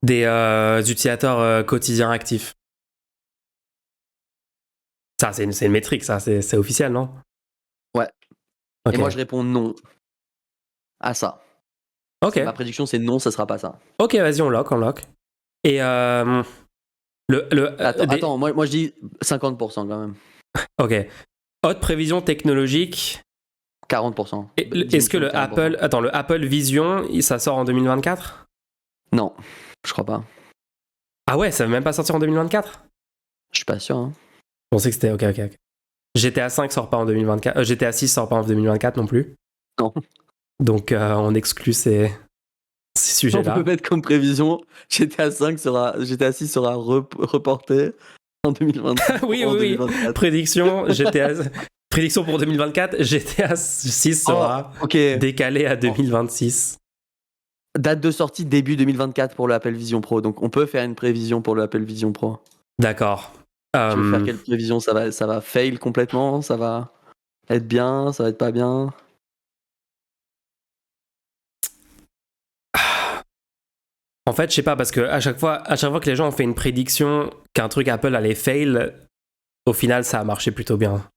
Des utilisateurs quotidiens actifs. Ça, c'est une métrique, ça, c'est officiel, non? Ouais. Okay. Et moi, je réponds non à ça. Ok. Ma prédiction, c'est non, ça sera pas ça. Ok, vas-y, on lock. Et Attends, moi je dis 50% quand même. Ok. Haute prévision technologique. 40%. Est-ce que le 40%. le Apple Vision, ça sort en 2024? Non, je crois pas. Ah ouais, ça va même pas sortir en 2024? Je suis pas sûr. Hein. Je pensais que c'était ok. GTA 5 sort pas en 2024. GTA 6 sort pas en 2024 non plus. Non. Donc on exclut ces On sujets-là. peut mettre comme prévision GTA 6 sera reporté en 2024. oui. 2024. Prédiction pour 2024, GTA 6 sera décalé à 2026. Date de sortie début 2024 pour le Apple Vision Pro. Donc on peut faire une prévision pour le Apple Vision Pro. D'accord. Tu veux faire quelle prévision? Ça va fail complètement? Ça va être bien? Ça va être pas bien? En fait, je sais pas, parce que à chaque fois que les gens ont fait une prédiction qu'un truc Apple allait fail, au final, ça a marché plutôt bien.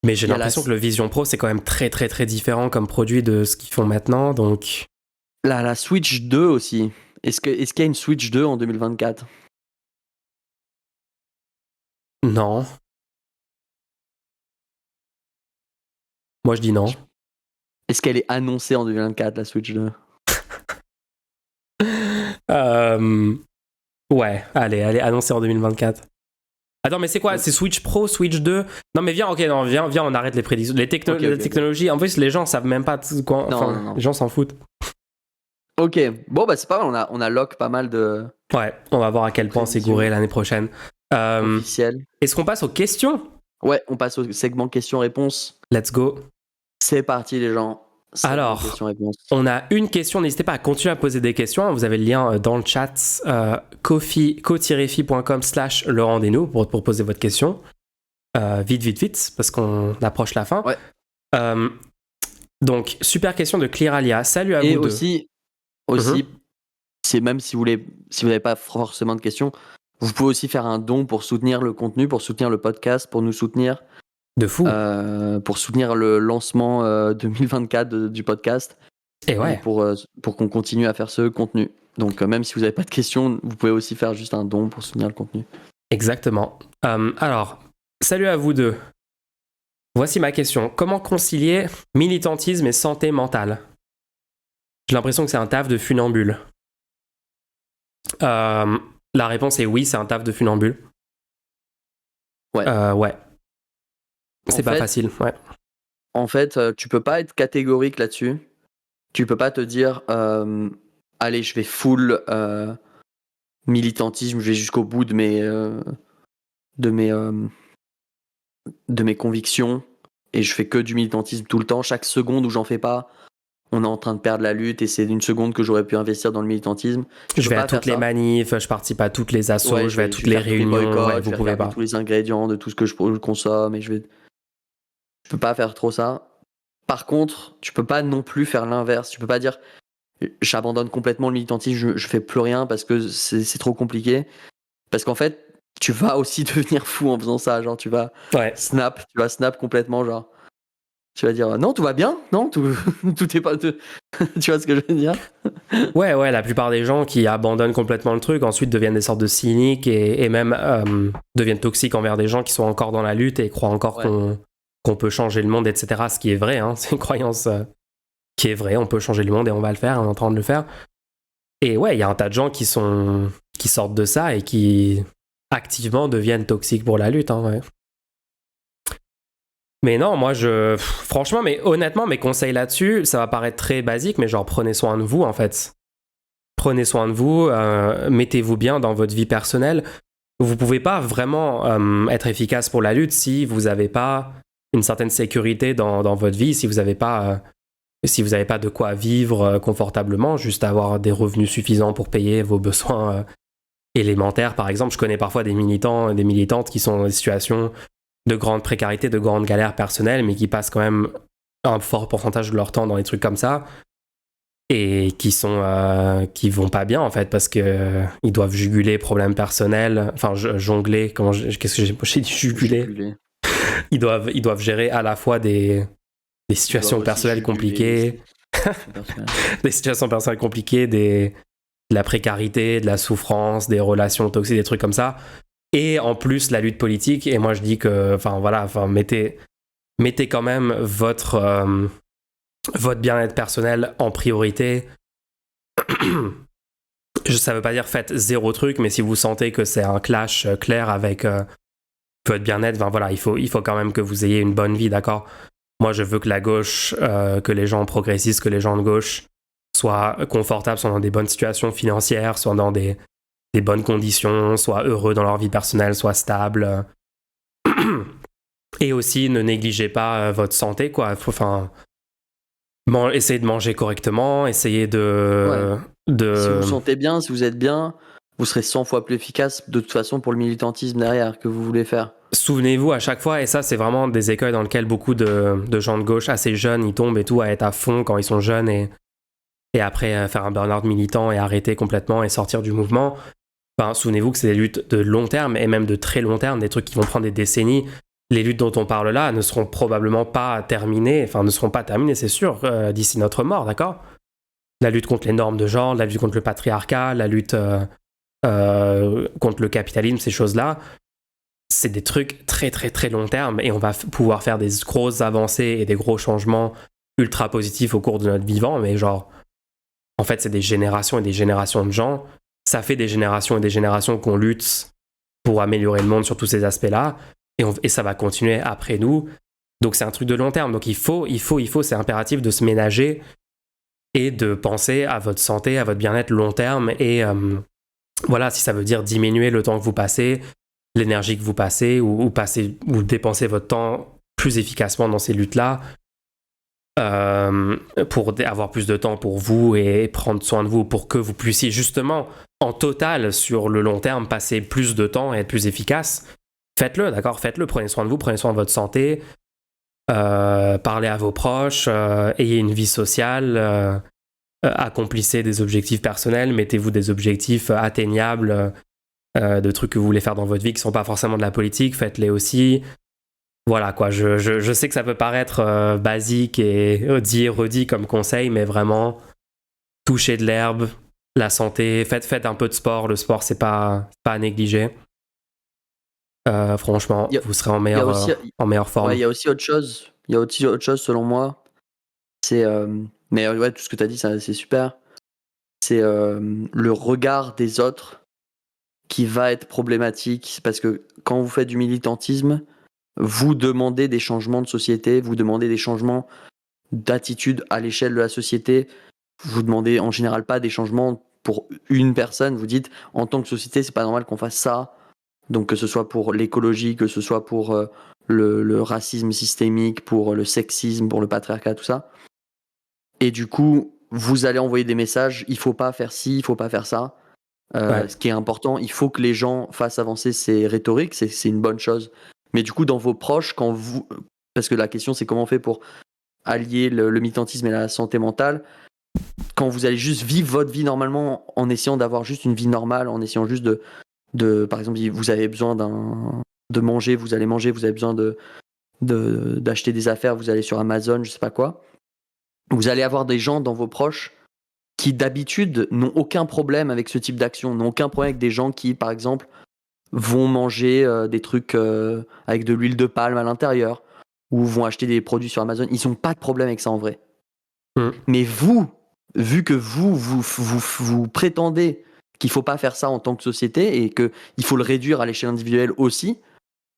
Mais j'ai l'impression que le Vision Pro, c'est quand même très très très différent comme produit de ce qu'ils font maintenant, donc... La Switch 2 aussi. Est-ce qu'il y a une Switch 2 en 2024? Non. Moi, je dis non. Est-ce qu'elle est annoncée en 2024, la Switch 2? Ouais, allez, annoncée en 2024. Attends, mais c'est quoi? C'est Switch Pro, Switch 2? Non, mais viens, on arrête les prédictions. Les technologies, en plus, les gens savent même pas quoi. Non. Les gens s'en foutent. Ok, bon, bah c'est pas mal, on a lock pas mal de... Ouais, on va voir à quel point c'est gouré l'année prochaine. Officiel. Est-ce qu'on passe aux questions? Ouais, on passe au segment questions-réponses. Let's go. C'est parti, les gens. Alors, on a une question, n'hésitez pas à continuer à poser des questions. Vous avez le lien dans le chat ko-fi.com/le-rendez-nous pour poser votre question. Vite, parce qu'on approche la fin. Ouais. Donc, super question de Clearalia. Salut à vous deux. Et aussi, c'est même si vous n'avez pas forcément de questions, vous pouvez aussi faire un don pour soutenir le contenu, pour soutenir le podcast, pour nous soutenir. De fou. Pour soutenir le lancement 2024 du podcast. Et ouais. Pour qu'on continue à faire ce contenu. Donc même si vous n'avez pas de questions, vous pouvez aussi faire juste un don pour soutenir le contenu. Exactement. Alors, salut à vous deux. Voici ma question. Comment concilier militantisme et santé mentale? J'ai l'impression que c'est un taf de funambule. La réponse est oui, c'est un taf de funambule. Ouais. Ouais. C'est pas facile, ouais. En fait, tu peux pas être catégorique là-dessus. Tu peux pas te dire allez, je vais full militantisme, je vais jusqu'au bout de mes convictions et je fais que du militantisme tout le temps. Chaque seconde où j'en fais pas, on est en train de perdre la lutte et c'est une seconde que j'aurais pu investir dans le militantisme. Je vais à toutes les manifs, je participe à toutes les assos, je vais à toutes les réunions, vous pouvez pas. Tous les ingrédients de tout ce que je consomme et je peux pas faire trop ça. Par contre, tu peux pas non plus faire l'inverse. Tu peux pas dire j'abandonne complètement le militantisme, je fais plus rien parce que c'est trop compliqué. Parce qu'en fait, tu vas aussi devenir fou en faisant ça. Genre, tu vas snap complètement. Genre, tu vas dire non, tout va bien, non, tout est pas. Tu vois ce que je veux dire? Ouais, la plupart des gens qui abandonnent complètement le truc ensuite deviennent des sortes de cyniques et même deviennent toxiques envers des gens qui sont encore dans la lutte et croient encore qu'on peut changer le monde, etc. Ce qui est vrai, hein, c'est une croyance qui est vraie. On peut changer le monde et on va le faire, on est en train de le faire. Et ouais, il y a un tas de gens qui sortent de ça et qui activement deviennent toxiques pour la lutte. Hein, ouais. Mais non, moi, franchement, mais honnêtement, mes conseils là-dessus, ça va paraître très basique, mais genre, prenez soin de vous, en fait. Prenez soin de vous, mettez-vous bien dans votre vie personnelle. Vous pouvez pas vraiment être efficace pour la lutte si vous n'avez pas une certaine sécurité dans votre vie, si vous n'avez pas de quoi vivre confortablement, juste avoir des revenus suffisants pour payer vos besoins élémentaires. Par exemple, je connais parfois des militants et des militantes qui sont dans des situations de grande précarité, de grande galère personnelle, mais qui passent quand même un fort pourcentage de leur temps dans des trucs comme ça et qui vont pas bien en fait parce que ils doivent juguler problèmes personnels, enfin jongler, qu'est-ce que j'ai dit, juguler. Ils doivent gérer à la fois des situations personnelles compliquées, des situations personnelles compliquées, de la précarité, de la souffrance, des relations toxiques, des trucs comme ça. et en plus la lutte politique. Et moi je dis que, mettez quand même votre bien-être personnel en priorité. Ça veut pas dire faites zéro truc, mais si vous sentez que c'est un clash clair avec votre bien-être, il faut quand même que vous ayez une bonne vie, d'accord? Moi, je veux que la gauche, que les gens progressistes, que les gens de gauche soient confortables, soient dans des bonnes situations financières, soient dans des bonnes conditions, soient heureux dans leur vie personnelle, soient stables. Et aussi, ne négligez pas votre santé, quoi. Essayez de manger correctement, essayez de... Si vous vous sentez bien, si vous êtes bien, vous serez 100 fois plus efficace de toute façon pour le militantisme derrière que vous voulez faire. Souvenez-vous à chaque fois, et ça c'est vraiment des écueils dans lesquels beaucoup de gens de gauche assez jeunes, ils tombent et tout, à être à fond quand ils sont jeunes et après faire un burn-out militant et arrêter complètement et sortir du mouvement. Souvenez-vous que c'est des luttes de long terme et même de très long terme, des trucs qui vont prendre des décennies. Les luttes dont on parle là ne seront probablement pas terminées, c'est sûr, d'ici notre mort, d'accord? La lutte contre les normes de genre, la lutte contre le patriarcat, la lutte contre le capitalisme, ces choses-là, c'est des trucs très très très long terme et on va pouvoir faire des grosses avancées et des gros changements ultra positifs au cours de notre vivant, mais en fait c'est des générations et des générations de gens, ça fait des générations et des générations qu'on lutte pour améliorer le monde sur tous ces aspects-là et ça va continuer après nous, donc c'est un truc de long terme, donc il faut, c'est impératif de se ménager et de penser à votre santé, à votre bien-être long terme et si ça veut dire diminuer le temps que vous passez, l'énergie que vous passez ou dépensez votre temps plus efficacement dans ces luttes-là pour avoir plus de temps pour vous et prendre soin de vous pour que vous puissiez justement en total sur le long terme passer plus de temps et être plus efficace. Faites-le, d'accord? Faites-le, prenez soin de vous, prenez soin de votre santé, parlez à vos proches, ayez une vie sociale, accomplissez des objectifs personnels, mettez-vous des objectifs atteignables de trucs que vous voulez faire dans votre vie qui sont pas forcément de la politique, faites-les aussi. Voilà quoi, je sais que ça peut paraître basique et dit et redit comme conseil, mais vraiment, touchez de l'herbe, la santé, faites un peu de sport, le sport c'est pas à négliger. Franchement, vous serez en meilleure forme. Il y a aussi autre chose, selon moi, c'est, mais ouais, tout ce que tu as dit, ça, c'est super, c'est le regard des autres qui va être problématique, parce que quand vous faites du militantisme, vous demandez des changements de société, vous demandez des changements d'attitude à l'échelle de la société, vous demandez en général pas des changements pour une personne, vous dites en tant que société c'est pas normal qu'on fasse ça, donc que ce soit pour l'écologie, que ce soit pour le racisme systémique, pour le sexisme, pour le patriarcat, tout ça, et du coup vous allez envoyer des messages, il faut pas faire ci, il faut pas faire ça. Ce qui est important, il faut que les gens fassent avancer ces rhétoriques, c'est une bonne chose. Mais du coup, dans vos proches, parce que la question c'est comment on fait pour allier le militantisme et la santé mentale, quand vous allez juste vivre votre vie normalement en essayant d'avoir juste une vie normale, en essayant juste de par exemple, vous avez besoin de manger, vous allez manger, vous avez besoin d'acheter des affaires, vous allez sur Amazon, je sais pas quoi. Vous allez avoir des gens dans vos proches qui d'habitude n'ont aucun problème avec ce type d'action, n'ont aucun problème avec des gens qui, par exemple, vont manger des trucs avec de l'huile de palme à l'intérieur, ou vont acheter des produits sur Amazon. Ils n'ont pas de problème avec ça en vrai. Mais vous, vu que vous prétendez qu'il ne faut pas faire ça en tant que société et qu'il faut le réduire à l'échelle individuelle aussi,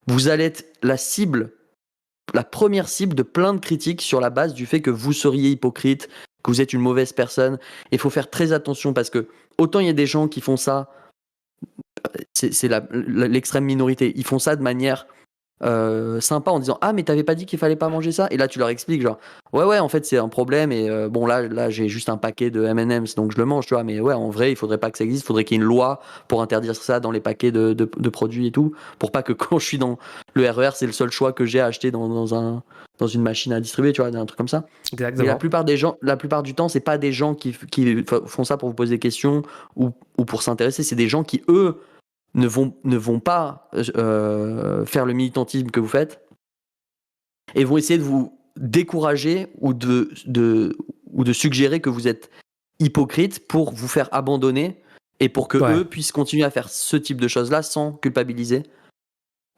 vous allez être la première cible de plein de critiques sur la base du fait que vous seriez hypocrite, que vous êtes une mauvaise personne. Et il faut faire très attention parce que autant il y a des gens qui font ça, c'est l'extrême minorité, ils font ça de manière sympa en disant « Ah, mais t'avais pas dit qu'il fallait pas manger ça ?» Et là, tu leur expliques genre « Ouais, en fait, c'est un problème et bon, là, j'ai juste un paquet de M&M's, donc je le mange, tu vois. Mais ouais, en vrai, il faudrait pas que ça existe, il faudrait qu'il y ait une loi pour interdire ça dans les paquets de produits et tout, pour pas que quand je suis dans le RER, c'est le seul choix que j'ai à acheter dans une machine à distribuer, tu vois, un truc comme ça. » Exactement. Et la plupart du temps, c'est pas des gens qui font ça pour vous poser des questions ou pour s'intéresser, c'est des gens qui, eux, ne vont pas faire le militantisme que vous faites et vont essayer de vous décourager ou de suggérer que vous êtes hypocrite pour vous faire abandonner et pour que Ouais. eux puissent continuer à faire ce type de choses-là sans culpabiliser.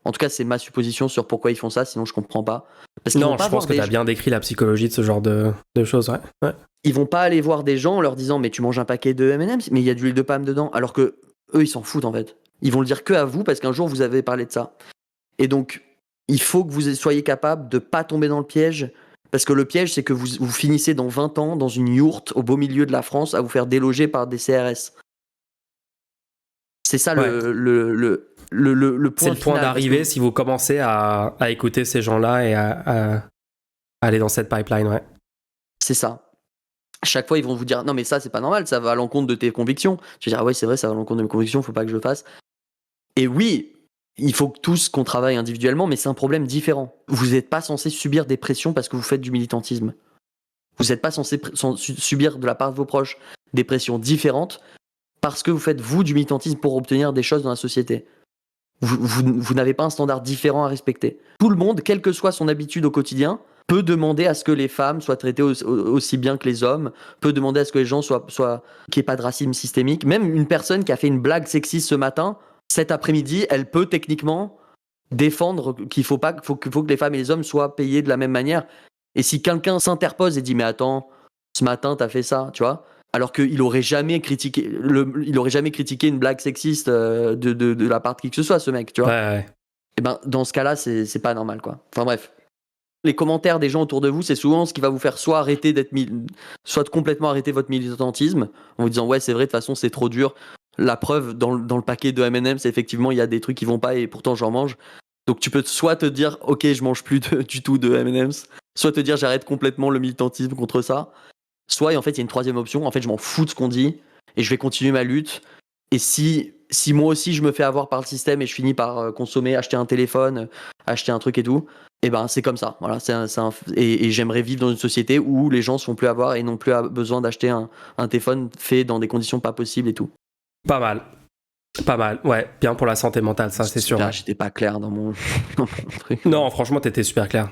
En tout cas, c'est ma supposition sur pourquoi ils font ça, sinon je comprends pas. Parce qu'ils vont Non, pas je pense voir que des t'as bien décrit la psychologie de ce genre de choses, ouais. Ouais. Ils vont pas aller voir des gens en leur disant mais tu manges un paquet de M&M's, mais il y a de l'huile de palme dedans, alors que eux ils s'en foutent en fait. Ils vont le dire que à vous parce qu'un jour vous avez parlé de ça. Et donc il faut que vous soyez capable de pas tomber dans le piège, parce que le piège c'est que vous finissez dans 20 ans dans une yourte au beau milieu de la France à vous faire déloger par des CRS. C'est ça Ouais. le point C'est le point final, parce d'arrivée que- si vous commencez à écouter ces gens-là et à aller dans cette pipeline, ouais. C'est ça. Chaque fois, ils vont vous dire non, mais ça, c'est pas normal, ça va à l'encontre de tes convictions. Je vais dire ah ouais, c'est vrai, ça va à l'encontre de mes convictions, faut pas que je le fasse. Et oui, il faut que tous qu'on travaille individuellement, mais c'est un problème différent. Vous n'êtes pas censé subir des pressions parce que vous faites du militantisme. Vous n'êtes pas censé subir de la part de vos proches des pressions différentes parce que vous faites, vous, du militantisme pour obtenir des choses dans la société. Vous n'avez pas un standard différent à respecter. Tout le monde, quelle que soit son habitude au quotidien, peut demander à ce que les femmes soient traitées aussi bien que les hommes, peut demander à ce que les gens soient qu'il n'y ait pas de racisme systémique. Même une personne qui a fait une blague sexiste ce matin, cet après-midi, elle peut techniquement défendre qu'il faut que les femmes et les hommes soient payés de la même manière. Et si quelqu'un s'interpose et dit mais attends, ce matin t'as fait ça, tu vois, alors qu'il aurait jamais critiqué une blague sexiste de la part de qui que ce soit, ce mec, tu vois. Ouais. Et ben dans ce cas-là, c'est pas normal, quoi. Enfin bref. Les commentaires des gens autour de vous, c'est souvent ce qui va vous faire soit soit complètement arrêter votre militantisme en vous disant ouais, c'est vrai, de toute façon c'est trop dur. La preuve, dans le paquet de M&M's, effectivement il y a des trucs qui vont pas et pourtant j'en mange. Donc tu peux soit te dire ok, je mange plus du tout de M&M's, soit te dire j'arrête complètement le militantisme contre ça, soit et en fait il y a une troisième option, en fait je m'en fous de ce qu'on dit et je vais continuer ma lutte. Et si moi aussi je me fais avoir par le système et je finis par consommer, acheter un téléphone, acheter un truc et tout, et ben c'est comme ça. Voilà, et j'aimerais vivre dans une société où les gens se font plus avoir et n'ont plus besoin d'acheter un téléphone fait dans des conditions pas possibles et tout. Pas mal, ouais, bien pour la santé mentale, ça c'est sûr. Là, Ouais. j'étais pas clair dans mon truc. Non, franchement, t'étais super clair.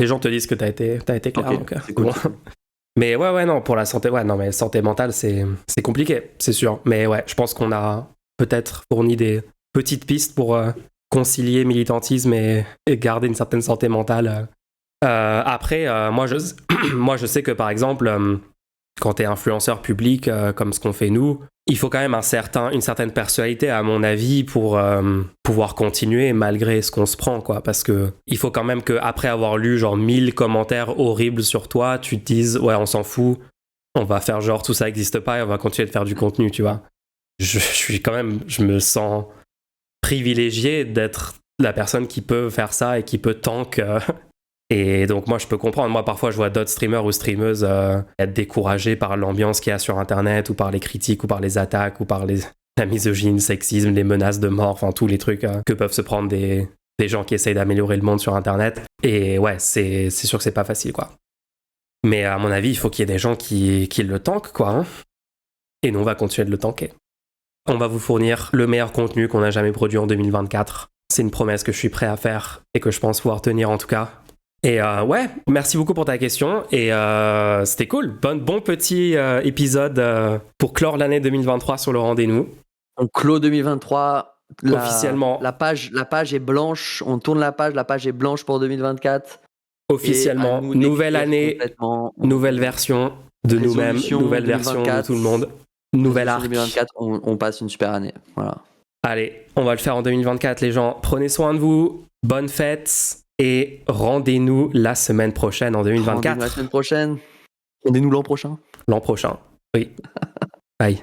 Les gens te disent que t'as été clair, Ok, donc c'est cool. bon. Mais ouais, non, pour la santé, ouais, non, mais santé mentale, c'est compliqué, c'est sûr. Mais ouais, je pense qu'on a peut-être fourni des petites pistes pour concilier militantisme et garder une certaine santé mentale. Après, moi, je sais que par exemple, quand t'es influenceur public, comme ce qu'on fait nous, il faut quand même une certaine personnalité, à mon avis, pour pouvoir continuer malgré ce qu'on se prend, quoi. Parce que il faut quand même qu'après avoir lu genre 1000 commentaires horribles sur toi, tu te dises ouais, on s'en fout, on va faire genre tout ça n'existe pas et on va continuer de faire du contenu, tu vois. Je me sens privilégié d'être la personne qui peut faire ça et qui peut tank. Et donc moi je peux comprendre, moi parfois je vois d'autres streamers ou streameuses être découragés par l'ambiance qu'il y a sur internet ou par les critiques ou par les attaques ou par la misogynie, le sexisme, les menaces de mort, enfin tous les trucs que peuvent se prendre des gens qui essayent d'améliorer le monde sur internet. Et ouais, c'est sûr que c'est pas facile, quoi. Mais à mon avis il faut qu'il y ait des gens qui le tankent, quoi, hein. Et nous on va continuer de le tanker. On va vous fournir le meilleur contenu qu'on a jamais produit en 2024. C'est une promesse que je suis prêt à faire et que je pense pouvoir tenir en tout cas. Et ouais, merci beaucoup pour ta question et c'était cool. Bon petit épisode pour clore l'année 2023 sur le rendez-vous. On clôt 2023. Officiellement. La page est blanche. On tourne la page est blanche pour 2024. Officiellement, nouvelle année, nouvelle version de nous-mêmes, nouvelle version de tout le monde, nouvelle arc. 2024, on passe une super année. Voilà. Allez, on va le faire en 2024, les gens. Prenez soin de vous, bonnes fêtes. Et rendez-nous la semaine prochaine en 2024. Rendez-nous la semaine prochaine. Rendez-nous l'an prochain. L'an prochain, oui. Bye.